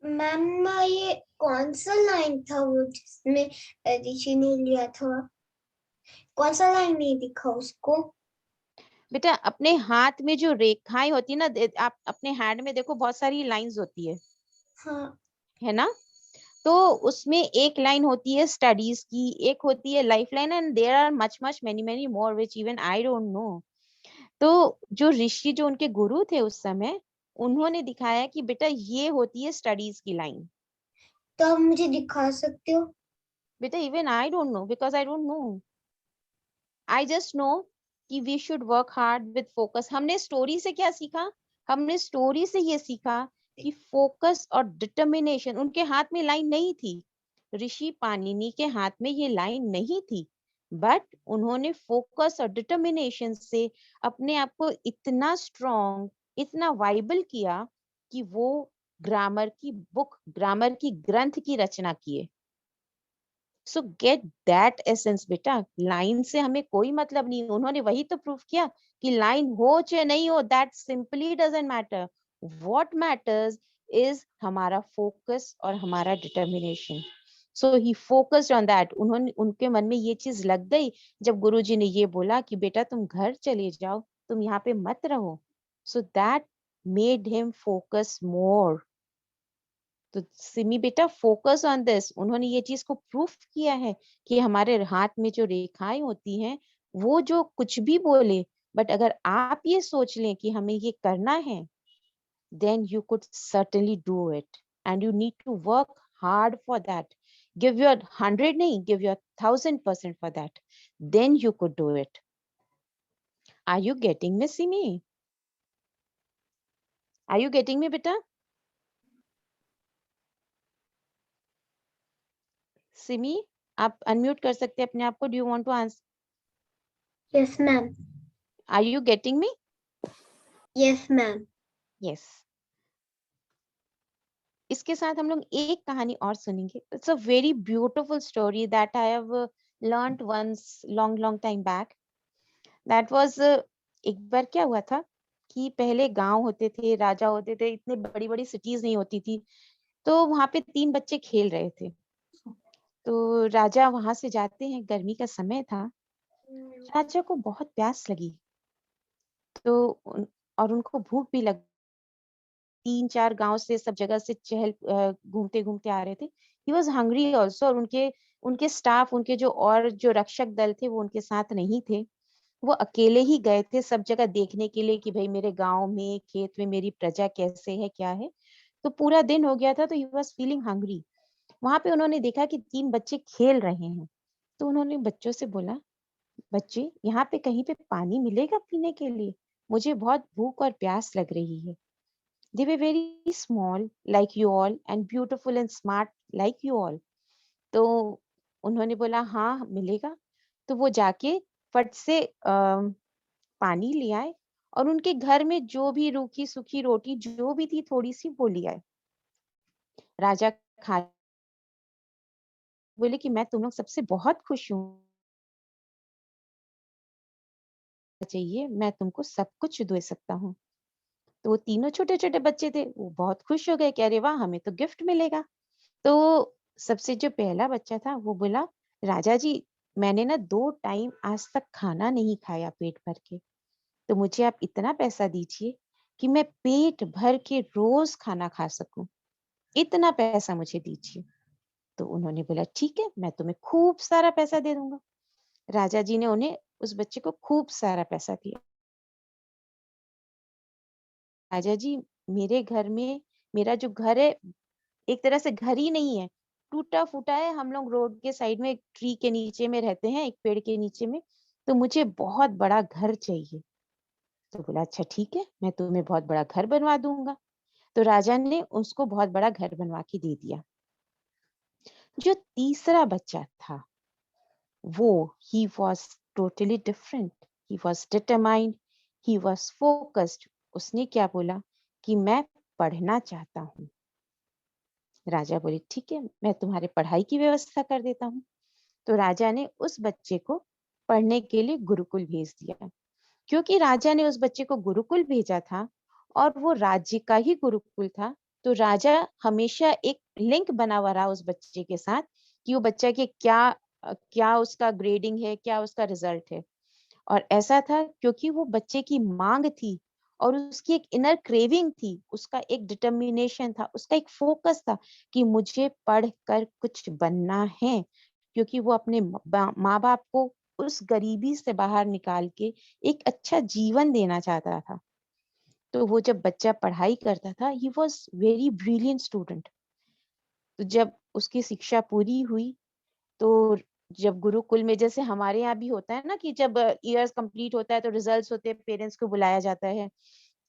Ma'am ये कौन सा लाइन था वो जिसमें ऋषि ने लिया था? कौन सा लाइन नहीं दिखा उसको? बेटा अपने हाथ में जो रेखाएं होती है ना, आप अपने हैंड में देखो, बहुत सारी लाइंस होती हाँ है ना? तो उसमें एक लाइन होती है स्टडीज की, एक होती है life line, and there are much much many many more which even I don't know. तो जो ऋषि, जो उनके गुरु थे उस समय, उन्होंने दिखाया कि बेटा ये होती है स्टडीज की लाइन। तो आप मुझे दिखा सकते हो? बेटा even I don't know, because I don't know. I just know कि we should work hard with focus. हमने स्टोरी से क्या सीखा? हमने स्टोरी से ये सीखा कि फोकस और डिटर्मिनेशन। उनके हाथ में लाइन नहीं थी, ऋषि पाणिनि के हाथ में ये लाइन नहीं थी, बट उन्होंने फोकस और डिटर्मिनेशन से अपने आप को इतना स्ट्रॉन्ग, इतना वाइबल किया कि वो ग्रामर की बुक, ग्रामर की ग्रंथ की रचना किए। सो गेट दैट एसेंस बेटा। लाइन से हमें कोई मतलब नहीं। उन्होंने वही तो प्रूफ किया कि लाइन हो चाहे नहीं हो, that simply doesn't matter. What matters is हमारा फोकस और हमारा determination. So he focused on that. उन्होंने, उनके मन में ये चीज लग गई जब गुरुजी ने ये बोला कि बेटा तुम घर चले जाओ, तुम यहाँ पे मत रहो। So that made him focus more. तो सिमी बेटा फोकस ऑन दिस। उन्होंने ये चीज को प्रूफ किया है कि हमारे हाथ में जो रेखाएं होती हैं, वो जो कुछ भी बोले, बट अगर आप ये सोच लें कि हमें ये करना है, then you could certainly do it, and you need to work hard for that. Give your 100 nahi, give your 1000% for that, then you could do it. Are you getting me, Simi? Are you getting me beta? Simi, आप unmute कर सकते हैं अपने आप को. Do you want to answer? Yes ma'am. Are you getting me? Yes ma'am. Yes. इसके साथ हम लोग एक कहानी और सुनेंगे. It's a very beautiful story that I have learned once long time back. That was एक बार क्या हुआ था कि पहले गांव होते थे, राजा होते थे, इतने बड़ी बड़ी सिटीज नहीं होती थी. तो वहां पे 3 बच्चे खेल रहे थे. तो राजा वहां से जाते हैं, गर्मी का समय था. राजा को बहुत प्यास लगी. और उनको भूख भी लग. 3-4 गांव से, सब जगह से चहल घूमते घूमते आ रहे थे. He was hungry also. और उनके स्टाफ, उनके जो और जो रक्षक दल थे, वो उनके साथ नहीं थे. वो अकेले ही गए थे सब जगह देखने के लिए कि भाई मेरे गांव में, खेत में मेरी प्रजा कैसे है, क्या है. तो पूरा दिन हो गया था, तो ही वॉज फीलिंग हंग्री. वहां पे उन्होंने देखा कि 3 बच्चे खेल रहे हैं. तो उन्होंने बच्चों से बोला, बच्चे यहाँ पे कहीं पे पानी मिलेगा पीने के लिए? मुझे बहुत भूख और प्यास लग रही है. They were very small like you all and beautiful and smart like you all. तो उन्होंने बोला हाँ मिलेगा. तो वो जाके फट से पानी ले आए, और उनके घर में जो भी रूखी सूखी रोटी जो भी थी थोड़ी सी, वो ले आए. राजा खा. बोले कि मैं तुम लोग सबसे बहुत खुश हूँ. चाहिए मैं तुमको सब कुछ दे सकता हूँ. तो वो तीनों छोटे छोटे बच्चे थे, वो बहुत खुश हो गए कि अरे वाह, हमें तो गिफ्ट मिलेगा। तो सबसे जो पहला बच्चा था वो बोला, राजा जी, मैंने ना 2 टाइम आज तक खाना नहीं खाया पेट भर के, तो मुझे आप इतना पैसा दीजिए कि मैं पेट भर के रोज खाना खा सकूं, इतना पैसा मुझे दीजिए। तो उन्होंने बोला ठीक है, मैं तुम्हें खूब सारा पैसा दे दूंगा। राजा जी ने उन्हें, उस बच्चे को खूब सारा पैसा दिया। राजा जी, मेरे घर में, मेरा जो घर है एक तरह से घर ही नहीं है, टूटा फूटा है। हम लोग रोड के साइड में एक ट्री के नीचे में रहते हैं, एक पेड़ के नीचे में, तो मुझे बहुत बड़ा घर चाहिए। तो बोला अच्छा ठीक है, मैं तुम्हें बहुत बड़ा घर बनवा दूंगा। तो राजा ने उसको बहुत बड़ा घर बनवा के दे दिया। जो तीसरा बच्चा था वो, he was totally different, he was determined, he was focused। उसने क्या बोला कि मैं पढ़ना चाहता हूँ। राजा बोले ठीक है, मैं तुम्हारे पढ़ाई की व्यवस्था कर देता हूँ। तो राजा ने उस बच्चे को पढ़ने के लिए गुरुकुल भेज दिया। क्योंकि राजा ने उस बच्चे को गुरुकुल भेजा था और वो राज्य का ही गुरुकुल था, तो राजा हमेशा एक लिंक बना हुआ रहा उस बच्चे के साथ कि वो बच्चा के क्या उसका ग्रेडिंग है, क्या उसका रिजल्ट है। और ऐसा था क्योंकि वो बच्चे की मांग थी और उसकी एक इनर क्रेविंग थी, उसका एक डिटर्मिनेशन था, उसका एक फोकस था कि मुझे पढ़ कर कुछ बनना है। क्योंकि वो अपने माँ बाप को उस गरीबी से बाहर निकाल के एक अच्छा जीवन देना चाहता था। तो वो जब बच्चा पढ़ाई करता था, he was very brilliant student. तो जब उसकी शिक्षा पूरी हुई, तो जब गुरुकुल में, जैसे हमारे यहाँ भी होता है ना कि जब ईयर्स कंप्लीट होता है तो रिजल्ट्स होते हैं, पेरेंट्स को बुलाया जाता है,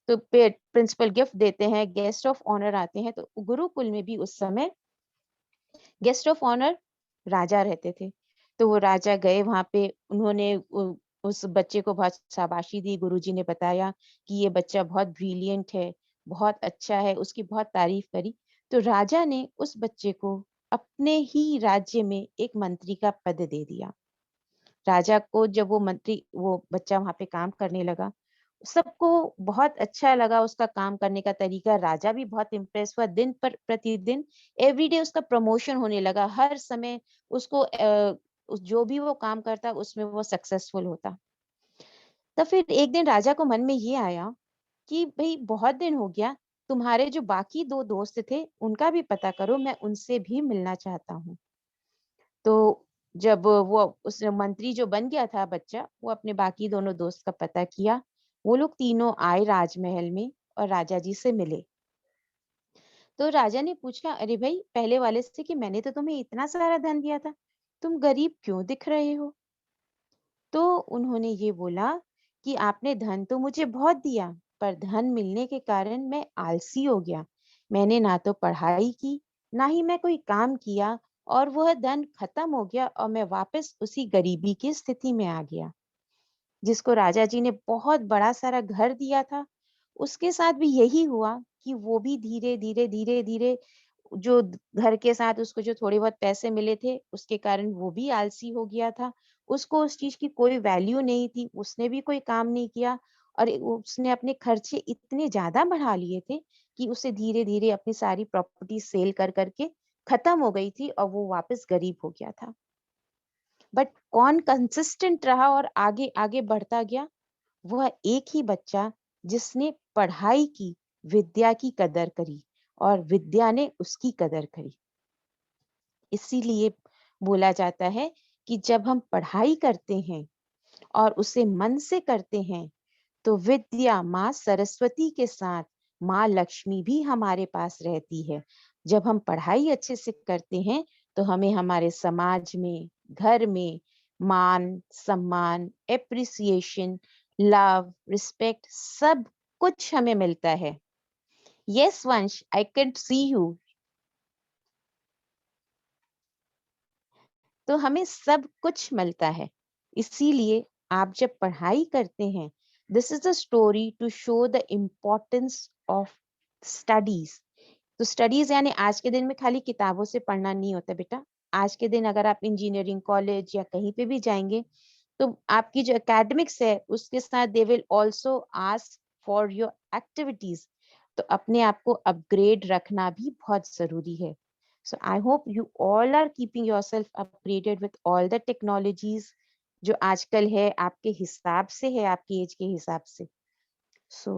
तो प्रिंसिपल गिफ्ट देते हैं, गेस्ट ऑफ ऑनर आते हैं। तो गुरुकुल में भी उस समय गेस्ट ऑफ ऑनर राजा रहते थे। तो वो राजा गए वहां पे, उन्होंने उस बच्चे को बहुत शाबाशी दी। गुरुजी ने बताया कि ये बच्चा बहुत ब्रिलियंट है, बहुत अच्छा है, उसकी बहुत तारीफ करी। तो राजा ने उस बच्चे को अपने ही राज्य में एक मंत्री का पद दे दिया। राजा को जब वो बच्चा वहां पे काम करने लगा, सबको बहुत अच्छा लगा उसका काम करने का तरीका। राजा भी बहुत इम्प्रेस हुआ। दिन पर प्रतिदिन एवरीडे उसका प्रमोशन होने लगा। हर समय उसको जो भी वो काम करता उसमें वो सक्सेसफुल होता। तो फिर एक दिन राजा को मन में ये आया कि भाई बहुत दिन हो गया, तुम्हारे जो बाकी 2 दोस्त थे उनका भी पता करो, मैं उनसे भी मिलना चाहता हूँ। तो जब वो उस मंत्री जो बन गया था बच्चा, वो अपने बाकी दोनों दोस्त का पता किया। वो लोग तीनों आए राजमहल में और राजा जी से मिले। तो राजा ने पूछा, अरे भाई, पहले वाले से कि मैंने तो तुम्हें इतना सारा धन दिया था, तुम गरीब क्यों दिख रहे हो? तो उन्होंने ये बोला कि आपने धन तो मुझे बहुत दिया, पर धन मिलने के कारण मैं आलसी हो गया। मैंने ना तो पढ़ाई की, ना ही मैं कोई काम किया, और वह धन खत्म हो गया और मैं वापस उसी गरीबी की स्थिति में आ गया। जिसको राजा जी ने बहुत बड़ा सारा घर दिया था, उसके साथ भी यही हुआ कि वो भी धीरे धीरे धीरे धीरे, जो घर के साथ उसको जो थोड़े बहुत पैसे मिले थे उसके कारण वो भी आलसी हो गया था। उसको उस चीज की कोई वैल्यू नहीं थी, उसने भी कोई काम नहीं किया, और उसने अपने खर्चे इतने ज्यादा बढ़ा लिए थे कि उसे धीरे धीरे अपनी सारी प्रॉपर्टी सेल कर करके खत्म हो गई थी और वो वापस गरीब हो गया था। बट कौन कंसिस्टेंट रहा और आगे आगे बढ़ता गया? वह एक ही बच्चा जिसने पढ़ाई की, विद्या की कदर करी, और विद्या ने उसकी कदर करी। इसीलिए बोला जाता है कि जब हम पढ़ाई करते हैं और उसे मन से करते हैं, तो विद्या माँ सरस्वती के साथ माँ लक्ष्मी भी हमारे पास रहती है। जब हम पढ़ाई अच्छे से करते हैं तो हमें हमारे समाज में, घर में मान सम्मान, एप्रिसिएशन, लव, रिस्पेक्ट, सब कुछ हमें मिलता है। यस वंश, आई कैन सी यू। तो हमें सब कुछ मिलता है। इसीलिए आप जब पढ़ाई करते हैं, this is the story to show the importance of studies. तो स्टडीज यानी आज के दिन में खाली किताबों से पढ़ना नहीं होता बेटा। आज के दिन अगर आप इंजीनियरिंग कॉलेज या कहीं पे भी जाएंगे, तो आपकी जो एकेडमिक्स है उसके साथ they will also ask for your activities, तो अपने आप को अपग्रेड रखना भी बहुत जरूरी है. So I hope you all are keeping yourself upgraded with all the technologies जो आजकल है, आपके हिसाब से है, आपकी एज के हिसाब से. So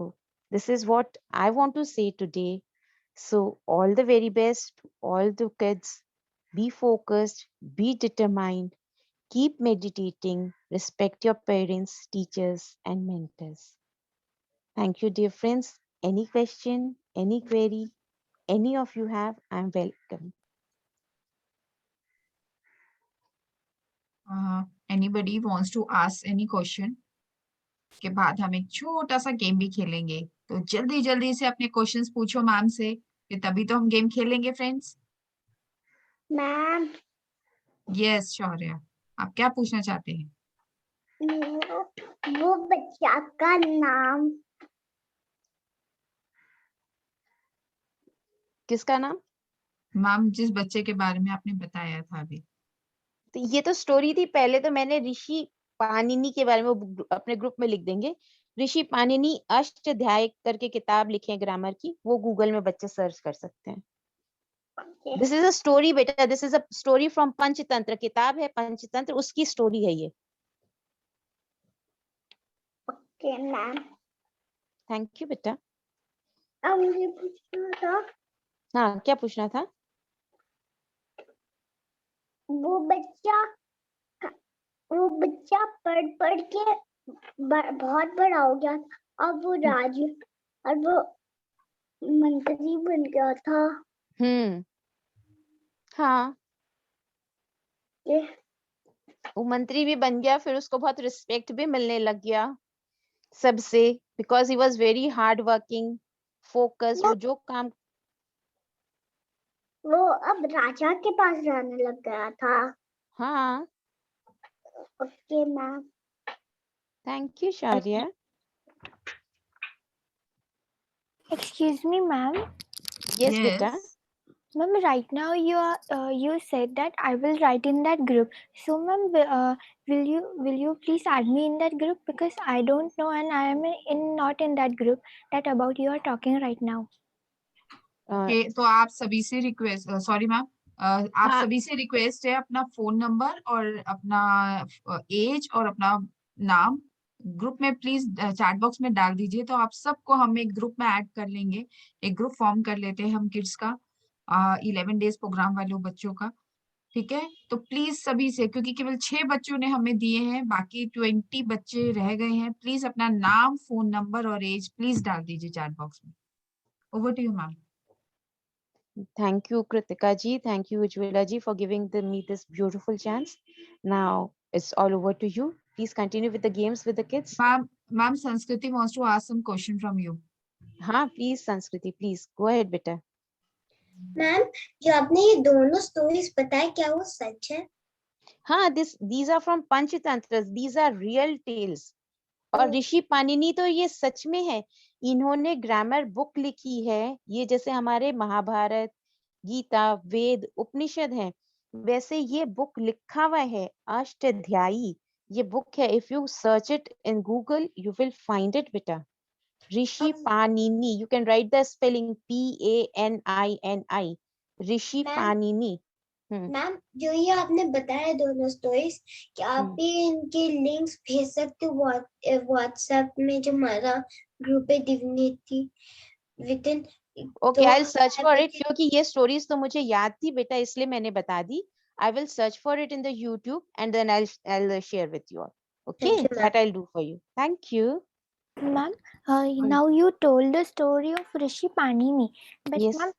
this is what I want to say today. So all the very best to all the kids. Be focused, be determined, keep meditating, respect your parents, teachers, and mentors. Thank you, dear friends. Any question, any query, any of you have, I'm welcome. Anybody wants to ask any question? के बाद हम एक छोटा सा game भी खेलेंगे, तो जल्दी जल्दी से अपने क्वेश्चंस पूछो मैम से, फिर तभी तो हम गेम खेलेंगे फ्रेंड्स. मैम यस शौर्य, आप क्या पूछना चाहते हैं? वो बच्चा का नाम किसका नाम? मैम जिस बच्चे के बारे में आपने बताया था अभी. तो ये तो स्टोरी थी. पहले तो मैंने ऋषि पाणिनि के बारे में अपने ग्रुप में लिख देंगे. ऋषि पाणिनि अष्टाध्यायी करके किताब लिखे हैं ग्रामर की, वो गूगल में बच्चे सर्च कर सकते हैं. दिस इज अ स्टोरी बेटा, this is a story from Panchatantra. किताब है पंचतंत्र, उसकी स्टोरी है ये. Okay ma'am. थैंक यू बेटा. अब मुझे पूछना था, हाँ, क्या पूछना था? वो बच्चा पढ़ पढ़ के बहुत बड़ा हो गया था, अब वो राजू और वो मंत्री बन गया था. हाँ, ये वो मंत्री भी बन गया, फिर उसको बहुत रिस्पेक्ट भी मिलने लग गया सबसे, because he was very hard working, focus. वो जो काम, वो अब राजा के पास रहने लग गया था. हाँ. Okay ma'am. Thank you Shaurya. Excuse me, ma'am. Yes बेटा. Ma'am, right now you said that I will write in that group. So, ma'am, will you please add me in that group, because I don't know and I am not in that group that about you are talking right now. Okay, तो आप सभी से request, sorry ma'am, आप हाँ. सभी से request है अपना फोन नंबर और अपना एज और अपना नाम ग्रुप में प्लीज चैट बॉक्स में डाल दीजिए, तो आप सबको हम एक ग्रुप में ऐड कर लेंगे. एक ग्रुप फॉर्म कर लेते हैं हम किड्स का, 11 डेज प्रोग्राम वाले बच्चों का. ठीक है, तो प्लीज सभी से, क्योंकि केवल 6 बच्चों ने हमें दिए हैं, बाकी 20 बच्चे रह गए हैं, प्लीज अपना नाम, फोन नंबर और एज प्लीज डाल दीजिए चैट बॉक्स में. Over to you ma'am. Thank you, Kritika ji. Thank you, Ujjwala ji, for giving me this beautiful chance. Now it's all over to you. Please continue with the games with the kids. Ma'am, Sanskriti wants to ask some question from you. हाँ, please, Sanskriti, please go ahead, बेटा. Ma'am, जो आपने ये दोनों stories बताए, क्या वो सच है? हाँ, these are from Panchtantra. These are real tales. और ऋषि पाणिनि तो ये सच में है. इन्होंने ग्रामर बुक लिखी है. ये जैसे हमारे महाभारत, गीता, वेद, उपनिषद हैं, वैसे ये बुक लिखा हुआ है, अष्टाध्यायी ये बुक है. If you search it in Google you will find it बेटा. Rishi Panini, you can write the spelling PANINI, Rishi Panini. Ma'am, जो ये आपने बताया दोनों स्टोरीज, क्या आप भी इनके लिंक्स भेज सकते हो व्हाट्सएप में, जो हमारा ग्रुप है divinity within? Okay, I will search for it, क्योंकि ये स्टोरीज तो मुझे याद थी बेटा, इसलिए मैंने बता दी. I will search for it in the YouTube and then I'll share with you all. Okay, that I'll do for you. Thank you. Ma'am, now you told the story of Rishi Panini, but Yes. ma'am,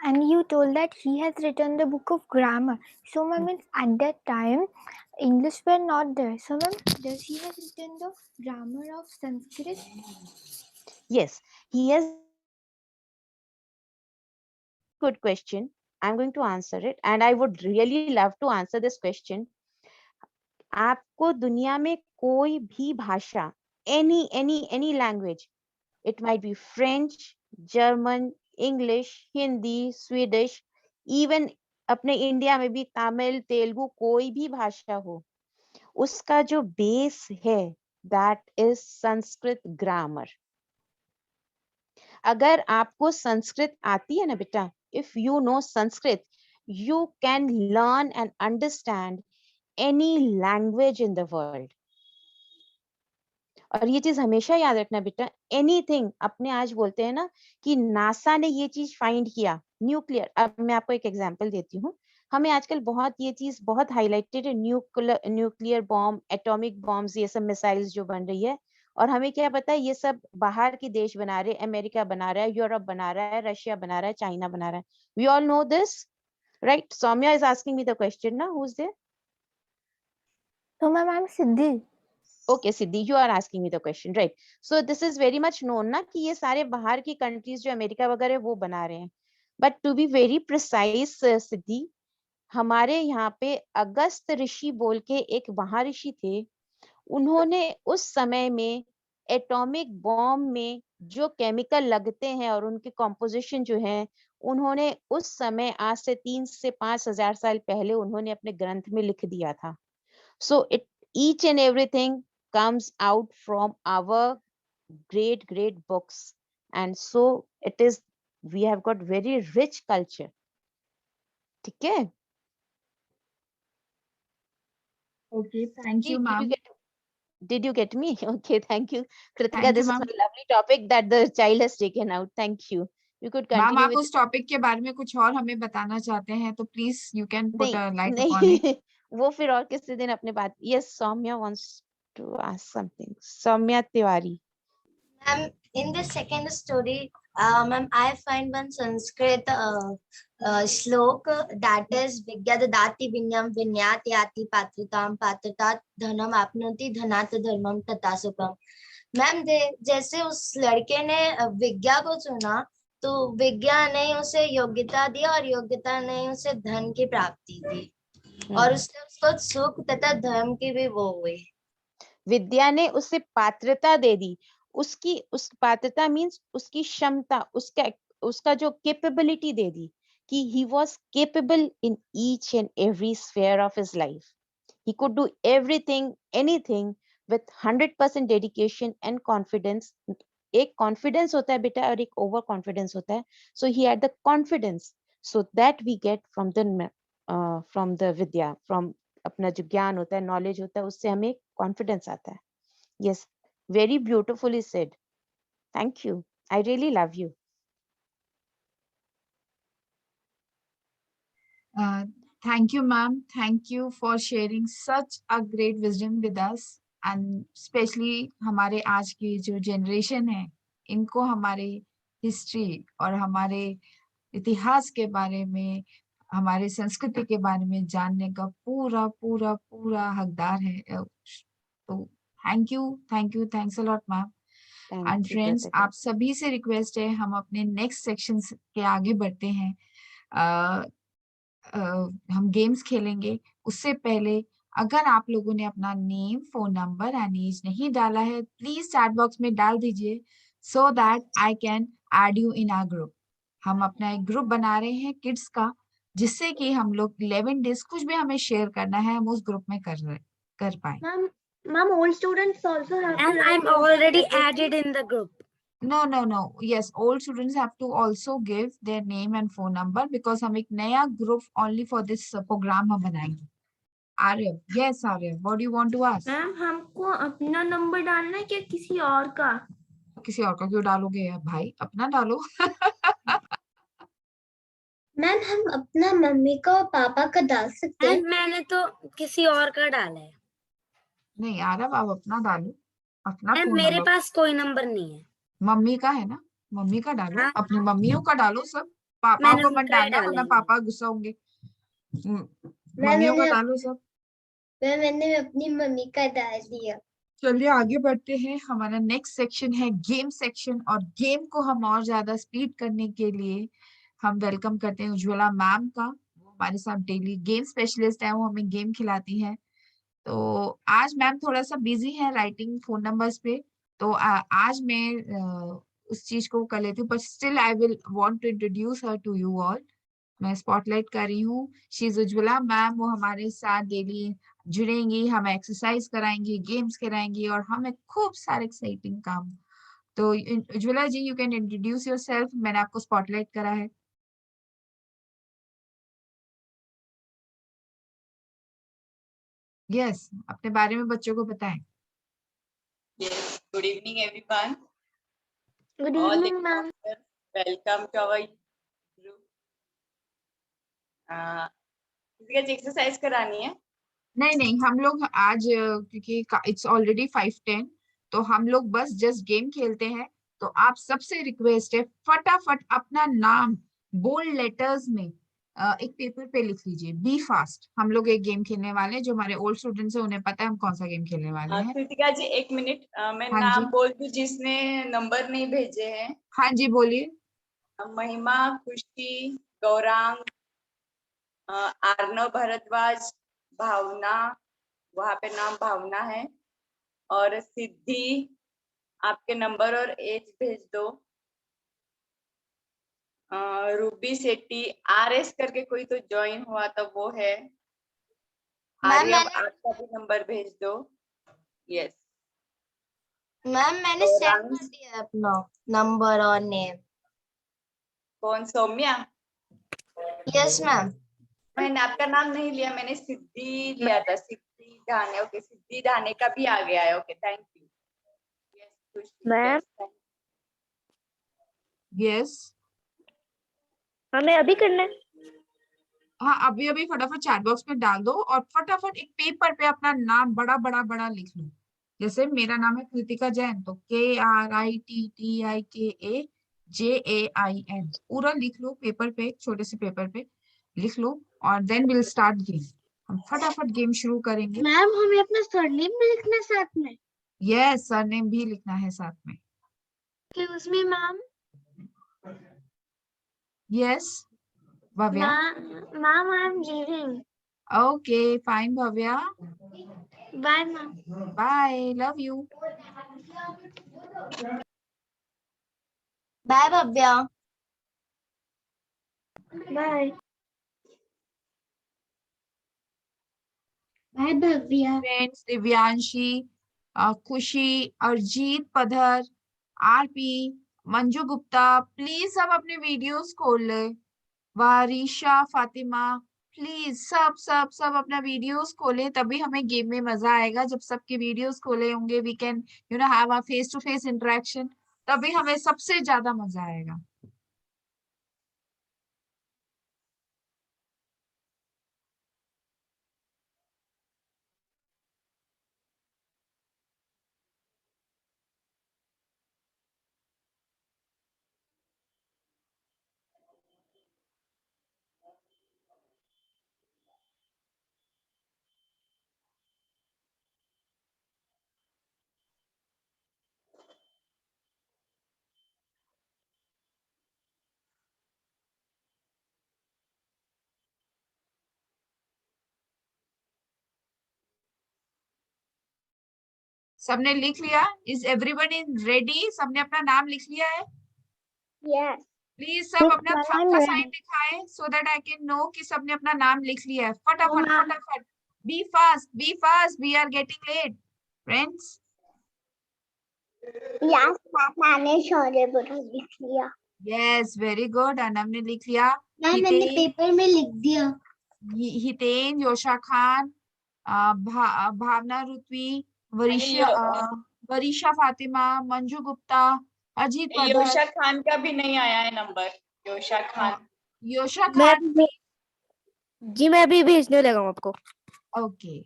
and you told that he has written the book of grammar. So, ma'am, at that time, English were not there. So, ma'am, does he have written the grammar of Sanskrit? Yes, he has. Good question. I'm going to answer it, and I would really love to answer this question. आपको दुनिया में कोई भी भाषा, any language, it might be French, German, English, Hindi, Swedish, even अपने India में भी तमिल, तेलुगु, कोई भी भाषा हो, उसका जो बेस है that is संस्कृत ग्रामर. अगर आपको संस्कृत आती है ना बेटा, if you know Sanskrit, you can learn and understand any language in the world. और ये चीज हमेशा याद रखना बेटा, एनीथिंग, अपने आज बोलते हैं ना कि नासा ने ये चीज फाइंड किया, न्यूक्लियर। अब मैं आपको एक एग्जांपल देती हूँ, हमें आजकल बहुत ये चीज बहुत हाईलाइटेड है, न्यूक्लियर बॉम्ब, एटॉमिक बॉम्ब्स, ये सब मिसाइल्स जो बन रही है, और हमें क्या पता है ये सब बाहर के देश बना रहे हैं, अमेरिका बना रहा है, यूरोप बना रहा है, रशिया बना रहा है, चाइना बना रहा है। We all know this, right? Saumya is asking me the question ना, who is there? No, ma'am, I'm Siddhi. Okay, Siddhi, you are asking me the question, right? So this is very much known ना कि ये सारे बाहर की countries जो America वगैरह वो बना रहे हैं। But to be very precise Siddhi, हमारे यहाँ पे अगस्त ऋषि बोल के एक महाऋषि थे, उन्होंने उस समय में एटॉमिक बॉम्ब में जो केमिकल लगते हैं और उनके कॉम्पोजिशन जो है, उन्होंने उस समय आज से 3 से 5 हजार साल पहले उन्होंने अपने ग्रंथ में लिख दिया था। So it, each and everything comes out from our great books, and so it is, we have got very rich culture. ठीक है? Okay, thank you, ma'am. Did you get me? Okay, thank you, Kritika. Thank you, This is ma'am. a lovely topic that the child has taken out. Thank you. You could ma'am continue आप with. उस topic के बारे में कुछ और हमें बताना चाहते हैं तो please you can put a light नहीं अपॉन इट। वो फिर और किसी दिन अपने बात। Yes, Soumya wants to ask something. Soumya Tiwari. In the second story, ma'am, I find one Sanskrit slok that is Vigya dadati vinyam vinyat yati patritam patritat dhanam apnoti dhanat dharmam tata sukam. Ma'am जैसे उस लड़के ने विज्ञा को चुना तो विज्ञा ने उसे योग्यता दी और योग्यता ने उसे धन की प्राप्ति दी और उसने उसको सुख तथा धर्म की भी वो हुई। विद्या ने उसे पात्रता दे दी, उसकी उस पात्रता मीन्स उसकी क्षमता, उसका जो कैपेबिलिटी दे दी कि he was capable in each and every sphere of his life. He could do everything, anything with 100% dedication and confidence. एक confidence होता है बेटा और एक over confidence होता है. So he had the confidence, so that we get from the vidya, from अपना जो ज्ञान होता है, नॉलेज होता है, उससे हमें कॉन्फिडेंस आता है। Yes, very beautifully said, thank you, I really love you. Thank you, ma'am. Thank you for sharing such a great wisdom with us, and especially हमारे आज की जो जनरेशन है, इनको हमारे हिस्ट्री और हमारे इतिहास के बारे में, हमारे संस्कृति के बारे में जानने का पूरा पूरा पूरा हकदार है। तो thanks a lot ma'am. And friends, आप सभी से रिक्वेस्ट है, हम अपने नेक्स्ट सेक्शन के आगे बढ़ते हैं। हम गेम्स खेलेंगे, उससे पहले अगर आप लोगों ने अपना name, phone number and age नहीं डाला है, प्लीज चैट बॉक्स में डाल दीजिए, so that I can add you in our group. हम अपना एक ग्रुप बना रहे हैं किड्स का, जिससे कि हम लोग 11 डेज कुछ भी हमें शेयर करना है, हम उस ग्रुप में कर पाए। Ma'am, all students also have And I'm already added in the group. No. Yes, all students have to also give their name and phone number, because हम एक नया group only for this program हम बनाएंगे। आर्य, yes Arya, what do you want to ask? Ma'am हमको अपना number डालना है क्या किसी और का? किसी और का क्यों डालोगे भाई, अपना डालो। मैम हम अपना मम्मी का और पापा का डाल सकते हैं। मैंने तो किसी और का डाला है। नहीं आर्य, आप अपना डालो, अपना फोन मेरे नंबर। पास कोई नंबर नहीं है। मम्मी का है ना, मम्मी का डालो। हाँ। अपनी मम्मियों का डालो सब, पापा को मत डालना वरना डाला पापा गुस्सा होंगे। मम्मियों का डालो सब। मैंने अपनी मम्मी का डाल दिया। चलिए आगे बढ़ते हैं। हमारा नेक्स्ट सेक्शन है गेम सेक्शन, और गेम को हम और ज्यादा स्पीड करने के लिए हम वेलकम करते हैं उज्ज्वला मैम का। वो हमारे साथ डेली गेम स्पेशलिस्ट है, वो हमें गेम खिलाती है। तो आज मैम थोड़ा सा बिजी है राइटिंग फोन नंबर्स पे, तो आज मैं उस चीज को कर लेती हूँ, but still I will want to introduce her to you all. मैं स्पॉटलाइट कर रही हूँ, शी इज उज्ज्वला मैम। वो हमारे साथ डेली जुड़ेंगी, हमें एक्सरसाइज कराएंगी, गेम्स कराएंगी, और हमें खूब सारे एक्साइटिंग काम तो उज्ज्वला जी, यू कैन इंट्रोड्यूस योरसेल्फ। मैंने आपको स्पॉटलाइट करा है। यस, अपने बारे में बच्चों को बताएं। Yes, good evening, everyone. Good All the evening ma'am. classes, welcome to our group. किसी का एक्सरसाइज करानी है? नहीं नहीं, हम लोग आज क्योंकि इट्स ऑलरेडी 5:10, तो हम लोग बस जस्ट गेम खेलते हैं। तो आप सबसे रिक्वेस्ट है, फटाफट अपना नाम बोल्ड लेटर्स में एक पेपर पे लिख लीजिए। Be fast. हम लोग एक गेम खेलने वाले हैं, जो हमारे ओल्ड स्टूडेंट्स हैं उन्हें पता है हम कौन सा गेम खेलने वाले हैं। कृतिका जी, एक मिनट, मैं हाँ जी, नाम बोल दूं जिसने नंबर नहीं भेजे हैं। हाँ जी, बोलिए। महिमा, खुशी, गौरांग, आर्नव भारद्वाज, भावना, वहां पे नाम भावना है, और सिद्धि, आपके नंबर और एज भेज दो। रूबी सेट्टी, RS करके कोई तो ज्वाइन हुआ था, वो है। आर्यव, आपका भी नंबर भेज दो। यस। मैम मैंने सेंड कर दिया अपना नंबर और नेम। कौन? सौम्या? Yes ma'am. मैंने आपका नाम नहीं लिया, मैंने सिद्धि लिया था। सिद्धि धाने। ओके, सिद्धि धाने का भी आ गया है। Okay, thank you. Yes ma'am, yes, हमें अभी करना है। हाँ, अभी अभी फटाफट चैट बॉक्स में डाल दो और फटाफट एक पेपर पे अपना नाम बड़ा बड़ा बड़ा लिख लो। जैसे मेरा नाम है कृतिका जैन, तो KRITTIKAJAIN पूरा लिख लो पेपर पे, एक छोटे से पेपर पे लिख लो, और देन विल स्टार्ट गेम। हम फटाफट गेम शुरू करेंगे। मैम हमें अपना सरनेम भी लिखना है साथ में। यस, सरनेम भी लिखना है साथ में। Excuse me ma'am. Yes Bhavya. Ma'am I am leaving. Okay fine Bhavya, bye ma'am. Bye, love you. Bye Bhavya. Bye. Bye Bhavya. Friends, Divyanshi, Khushi, Arjit Padhar, RP, Manju Gupta, please सब अपने वीडियोस खोल ले। वारिशा, फातिमा, प्लीज सब सब सब अपना वीडियोस खोले, तभी हमें गेम में मजा आएगा। जब सबके वीडियोस खोले होंगे, we can have a face to face interaction, तभी हमें सबसे ज्यादा मजा आएगा। सबने लिख लिया? Is everybody ready? सबने अपना नाम लिख लिया है? यस। प्लीज सब अपना थंब का साइन दिखाएं, so that I can know कि सबने अपना नाम लिख लिया है। फटाफट फटाफट, be fast, we are getting late friends. Yes मैंने शौर्य बुरा लिख लिया। Yes, very good. अनम ने लिख लिया। मैम मैंने पेपर में लिख दिया। हितेन, योशा खान, भावना रुत्वी, वरीशा फातिमा, मंजू गुप्ता, अजीत पधर, योशा खान का भी नहीं आया है नंबर। योशा खान। योशा खान। जी मैं अभी भेजने लगा हूँ आपको। Okay,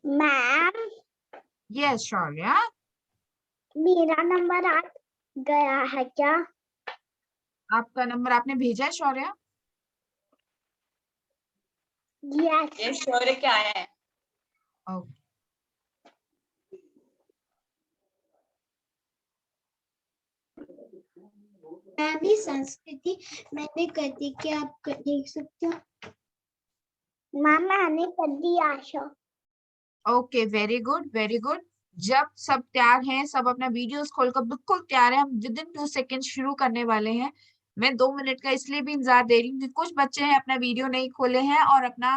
ma'am yes Shaurya. मेरा नंबर आ गया है क्या? आपका नंबर आपने भेजा है शौर्या? यस। ये शौर्य क्या आया है? ओके, मैं भी संस्कृति मैंने कर दी, क्या आप देख सकते हो? मैम मैंने कर दी Asha. Okay, very good very good. जब सब तैयार हैं, सब अपना वीडियोस खोलकर बिल्कुल तैयार है, हम विद इन 2 सेकेंड शुरू करने वाले हैं। मैं 2 मिनट का इसलिए भी इंतजार दे रही हूँ कि कुछ बच्चे हैं अपना वीडियो नहीं खोले हैं और अपना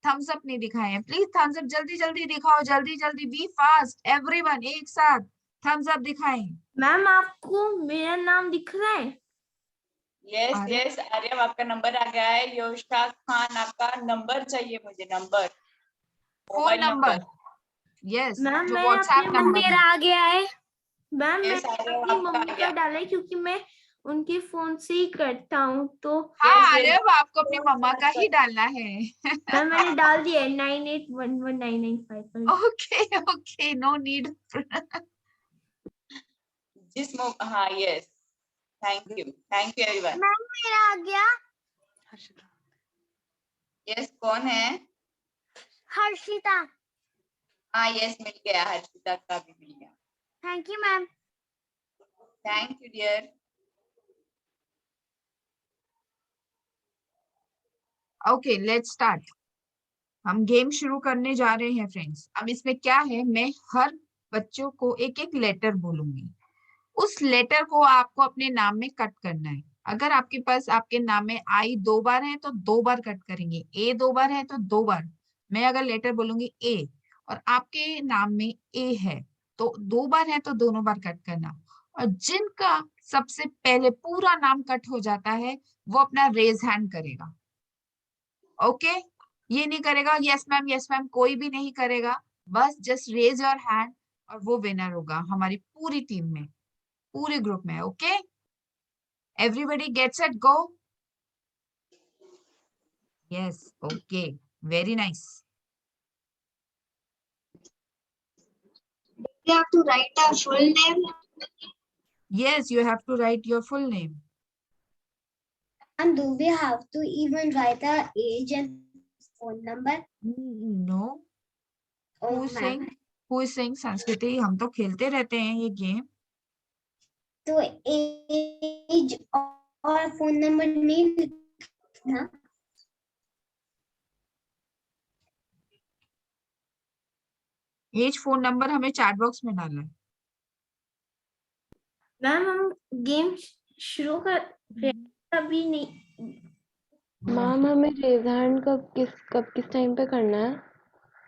थम्स अप नहीं दिखाए हैं। प्लीज थम्स अप जल्दी जल्दी दिखाओ, जल्दी जल्दी, बी फास्ट एवरीवन, एक साथ थम्स अप दिखाएं। मैम आपको मेरा नाम दिख रहा है? यस अरे। यस आर्यव आपका नंबर आ गया है। योशिता खान आपका नंबर चाहिए मुझे, number, phone mobile number, number. Yes, ma'am जो मैं व्हाट्सएप अपने नंबर मेरा है। आ गया है। मैम यस मैंने आर्यव अपनी आपका मम्मी आ का गया। डाला है क्योंकि मैं उनके फोन से ही करता हूँ, तो हाँ यस अरे यस अब आपको अपनी मम्मा का ही डालना है। मैम मैंने डाल दिया है 98119995 पर। Okay okay, no need. हाँ yes, thank you everyone. Ma'am मेरा आ गया। यस कौन है? हर्षिता। हाँ यस मिल गया, हर्षिता का भी मिल गया। Thank you ma'am. Thank you dear. Okay let's start. हम गेम शुरू करने जा रहे हैं फ्रेंड्स। अब इसमें क्या है, मैं हर बच्चों को एक एक लेटर बोलूंगी, उस लेटर को आपको अपने नाम में कट करना है। अगर आपके पास आपके नाम में आई 2 बार है तो 2 बार कट करेंगे, ए 2 बार है तो 2 बार। मैं अगर लेटर बोलूंगी ए और आपके नाम में ए है तो 2 बार है तो दोनों बार कट करना। और जिनका सबसे पहले पूरा नाम कट हो जाता है वो अपना रेज हैंड करेगा। ओके, ये नहीं करेगा यस मैम कोई भी नहीं करेगा, बस जस्ट रेज योर हैंड और वो विनर होगा हमारी पूरी टीम में, पूरे ग्रुप में। Okay, everybody gets it, go. Yes, okay, very nice. You have to write our full name. Yes, you have to write your full name. And do we have to even write our age and phone number? No. Oh, Who is saying? ma'am. Who is saying संस्कृति? हम तो खेलते रहते हैं ये game. तो as और phone number नहीं लिखना। एज फोन नंबर हमें चैट बॉक्स में डालना है। मैम हम गेम शुरू कर अभी नहीं। मैम हमें रेज हैंड कब किस टाइम पे करना है?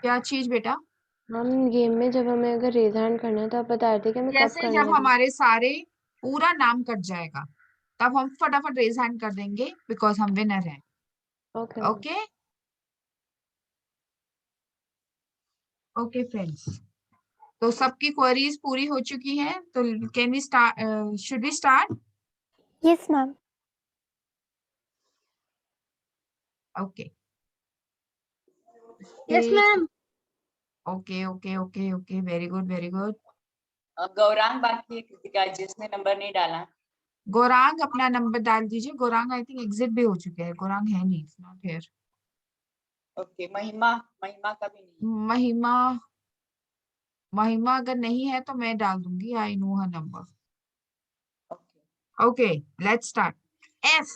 क्या चीज बेटा? हम गेम में जब हमें अगर रेज हैंड करना है तो आप बता रहे थे कि हमें कब जैसे करना जब है? हमारे सारे पूरा नाम कट जाएगा तब हम फटाफट रेज हैंड कर देंगे बिकॉज हम विनर हैं। ओके ओके ओके फ्रेंड्स, तो सबकी क्वेरीज पूरी हो चुकी हैं, तो can we start, should we start? Yes, ma'am. Okay Yes, ma'am. Okay okay okay okay, very good very good. Gaurang बाकी है कृतिका, जिसने नंबर नहीं डाला। गौरांग अपना नंबर डाल दीजिए। गौरांग आई थिंक एग्जिट भी हो चुके हैं, गौरांग है नहीं, नॉट हियर। ओके महिमा का भी नहीं। महिमा, महिमा अगर नहीं है तो मैं डाल दूंगी, I know her number. Okay okay let's start. F,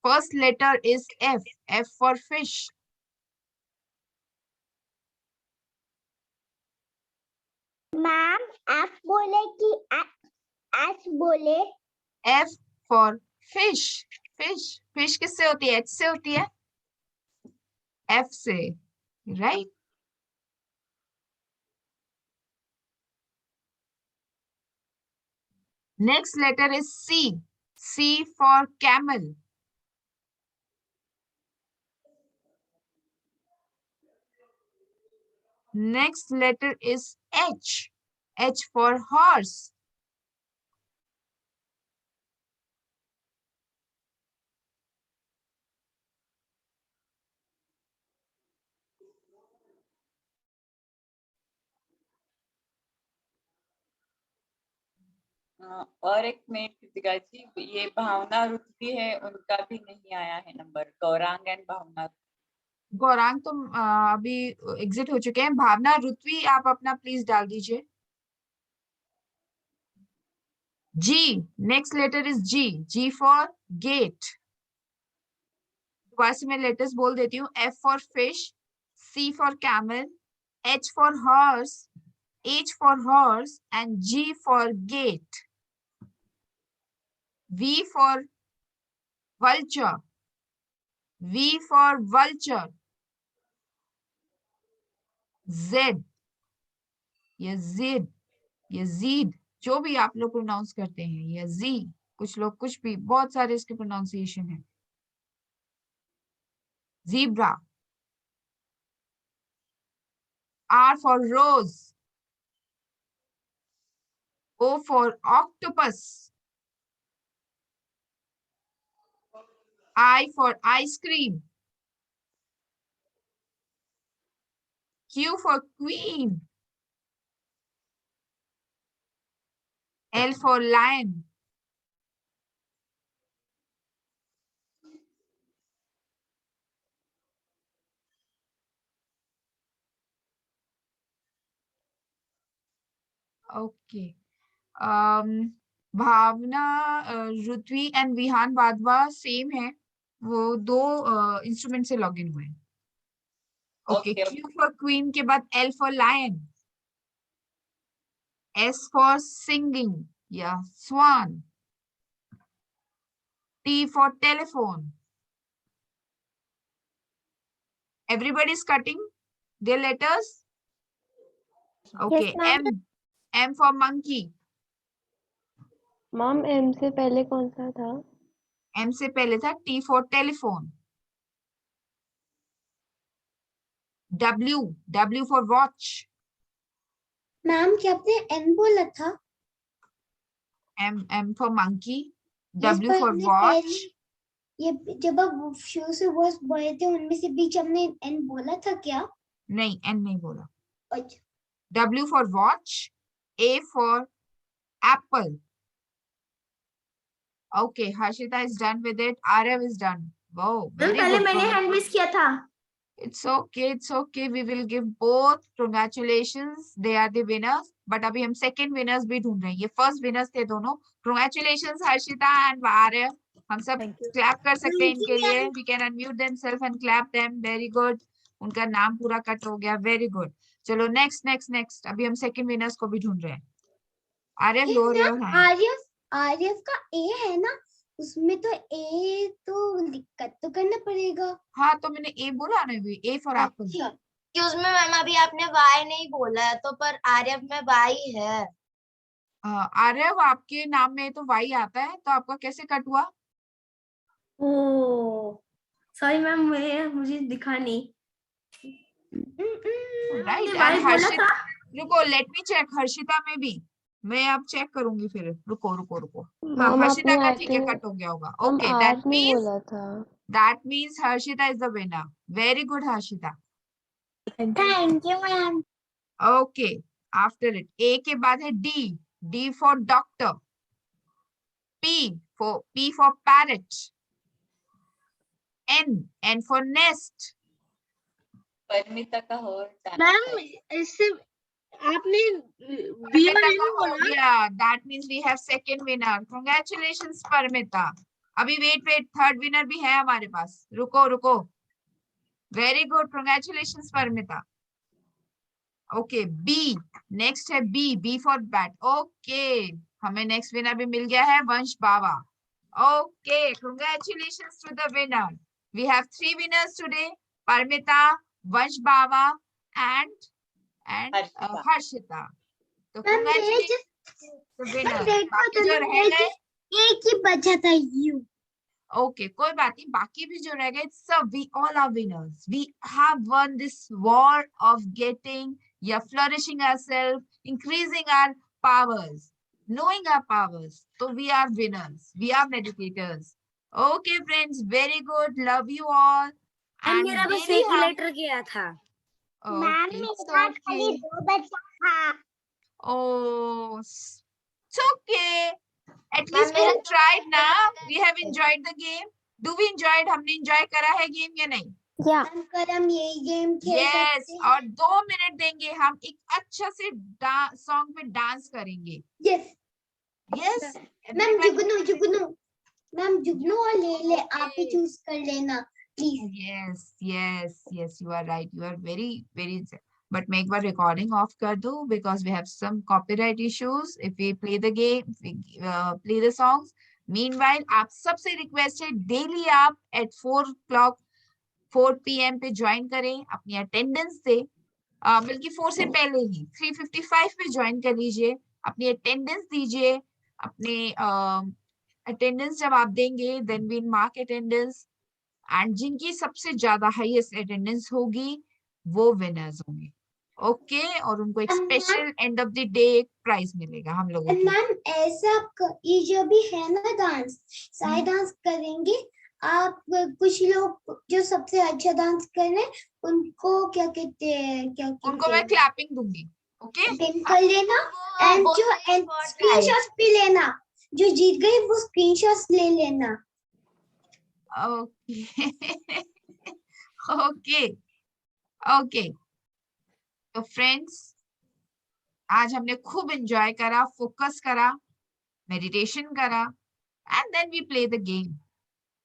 first letter is F, F for fish. Ma'am F बोले कि एच बोले? F for fish, fish, fish किससे होती है? एच से होती है, एफ से, right? Next letter is C. C for camel. Next letter is H. H for horse. और एक मिनट कृतिका जी, ये भावना रुतवी है, उनका भी नहीं आया है नंबर। गौरांग एंड भावना। गौरांग तो अभी एग्जिट हो चुके हैं। भावना रुतवी आप अपना प्लीज डाल दीजिए। G. Next letter is G. G for gate. दोबारा से मैं लेटर्स बोल देती हूँ। F for fish, C for camel, H for horse, H for horse and G for gate. V for vulture. V for vulture. Z. Yazid. Yazid. जो भी आप लोग प्रोनाउंस करते हैं, यजी, कुछ लोग कुछ भी, बहुत सारे इसके प्रोनाउंसिएशन है. Zebra. R for rose. O for octopus. I for ice cream. Q for queen. L for lion. Okay. Bhavna, Rutvi and Vihan Wadhwa same है, वो दो इंस्ट्रूमेंट से लॉग इन हुए. ओके. Q फॉर क्वीन के बाद L for lion. S for singing या swan. T for telephone. Everybody is cutting their letters. Okay. Yes, ma'am. M for monkey. Ma'am M से पहले कौन सा था? M से पहले था T for telephone. W for watch. Ma'am क्या आपने एन बोला था? M for monkey. Yes, W पर for हमने watch. पहले- ये जब आप शुरू से वर्ड्स बोले थे उनमें से बीच हमने एन बोला था क्या? नहीं, N नहीं बोला. अच्छा, W for watch. A for apple. Okay, Harshita is done with it. Arav is done. Wow, very पहले good. मैंने हैंड रेज किया था. It's okay, it's okay. We will give both. Congratulations, they are the winners. But अभी हम second winners भी ढूंढ रहे हैं. ये first winners थे दोनों. Congratulations, Harshita and Arav. हम सब clap कर सकते हैं इनके लिए. We can unmute themselves and clap them. Very good. उनका नाम पूरा कट हो गया. Very good. चलो next. अभी हम second winners को भी ढूंढ रहे हैं. Arav, lower your hand. Aryav का ए है ना, उसमें तो ए तो दिक्कत तो करना पड़ेगा. हाँ, तो मैंने A बोला ना, A for apple. अच्छा, कि उसमें मैम अभी आपने वाई नहीं बोला है तो, पर आर्यव में वाई है. आर्यव, आपके नाम में तो Y आता है, तो आपका कैसे कट हुआ? ओ सॉरी मैम, मुझे दिखा नहीं. राइट. आपने वाई बोला था. रुको, लेट मी चेक. हर्षिता में भी मैं अब चेक करूंगी फिर. रुको. हाँ, मैम हर्षिता आपने का ठीक है, एक्टिंग कट हो गया होगा. हम ओके, आर नहीं बोला था. that means Harshita is the winner. Very good, Harshita. Thank you ma'am. Okay, after it, A के बाद है D. D for doctor. P for parrot. N for nest. परिमिता का हो. मैम इससे आपने Parmita का हो गया. That means we have second winner. Congratulations, Parmita. अभी वेट, थर्ड विनर भी है हमारे पास. रुको. Very good. Congratulations, Parmita. Okay, B. Next है B for bat. Okay, हमें next winner भी मिल गया है, वंश बावा. Okay, congratulations to the winner. We have 3 winners today. Parmita, Vansh Bava and Harshita. So congratulations to the winner. बाकी जो रह गए, एक ही बचा था यू. Okay, कोई बात नहीं, बाकी भी जो रह गए, सब we all are winners. We have won this war of getting, flourishing ourselves, increasing our powers, knowing our powers. So we are winners. We are meditators. Okay, friends, very good. Love you all. And मेरा बस very एक happy- letter गया था. Okay, it's okay. 2 बचा था. Oh, it's okay. At least we have tried now. We have enjoyed the game. Do we enjoyed? हमने enjoy करा है game या नहीं? Yeah. हम यही गेम खेल Yes. सकते हैं. और 2 मिनट देंगे, हम एक अच्छा से सॉन्ग पे डांस करेंगे. Yes. Yes. मैम जुगनू और ले आप ही चूज कर लेना please. Yes. You are right. You are very. But make one recording off kar do, because we have some copyright issues. If we play the game, play the songs, meanwhile आप सबसे request है daily आप eight 4 PM पे join करें, अपनी attendance दे, बल्कि 4 से पहले ही 3:55 पे ज्वाइन कर लीजिए, अपनी अटेंडेंस दीजिए, अपने अटेंडेंस जब आप देंगे then we mark attendance, and जिनकी सबसे ज्यादा हाईएस्ट अटेंडेंस होगी वो विनर्स होंगे। ओके, और उनको एक special end of the day prize मिलेगा हम लोगों को। मैम ऐसा ये जो भी है ना डांस, सारे डांस करेंगे, आप कुछ लोग जो सबसे अच्छा डांस करें उनको क्या कहते हैं, क्या उनको कहते मैं हैं, क्लैपिंग दूंगी। ओके, पिन कर लेना, एंड जो स्क्रीनशॉट्स भी लेना, जो जीत गए वो स्क्रीनशॉट्स ले लेना। Okay okay okay. तो फ्रेंड्स, आज हमने खूब एंजॉय करा, फोकस करा, मेडिटेशन करा, and then we play the game.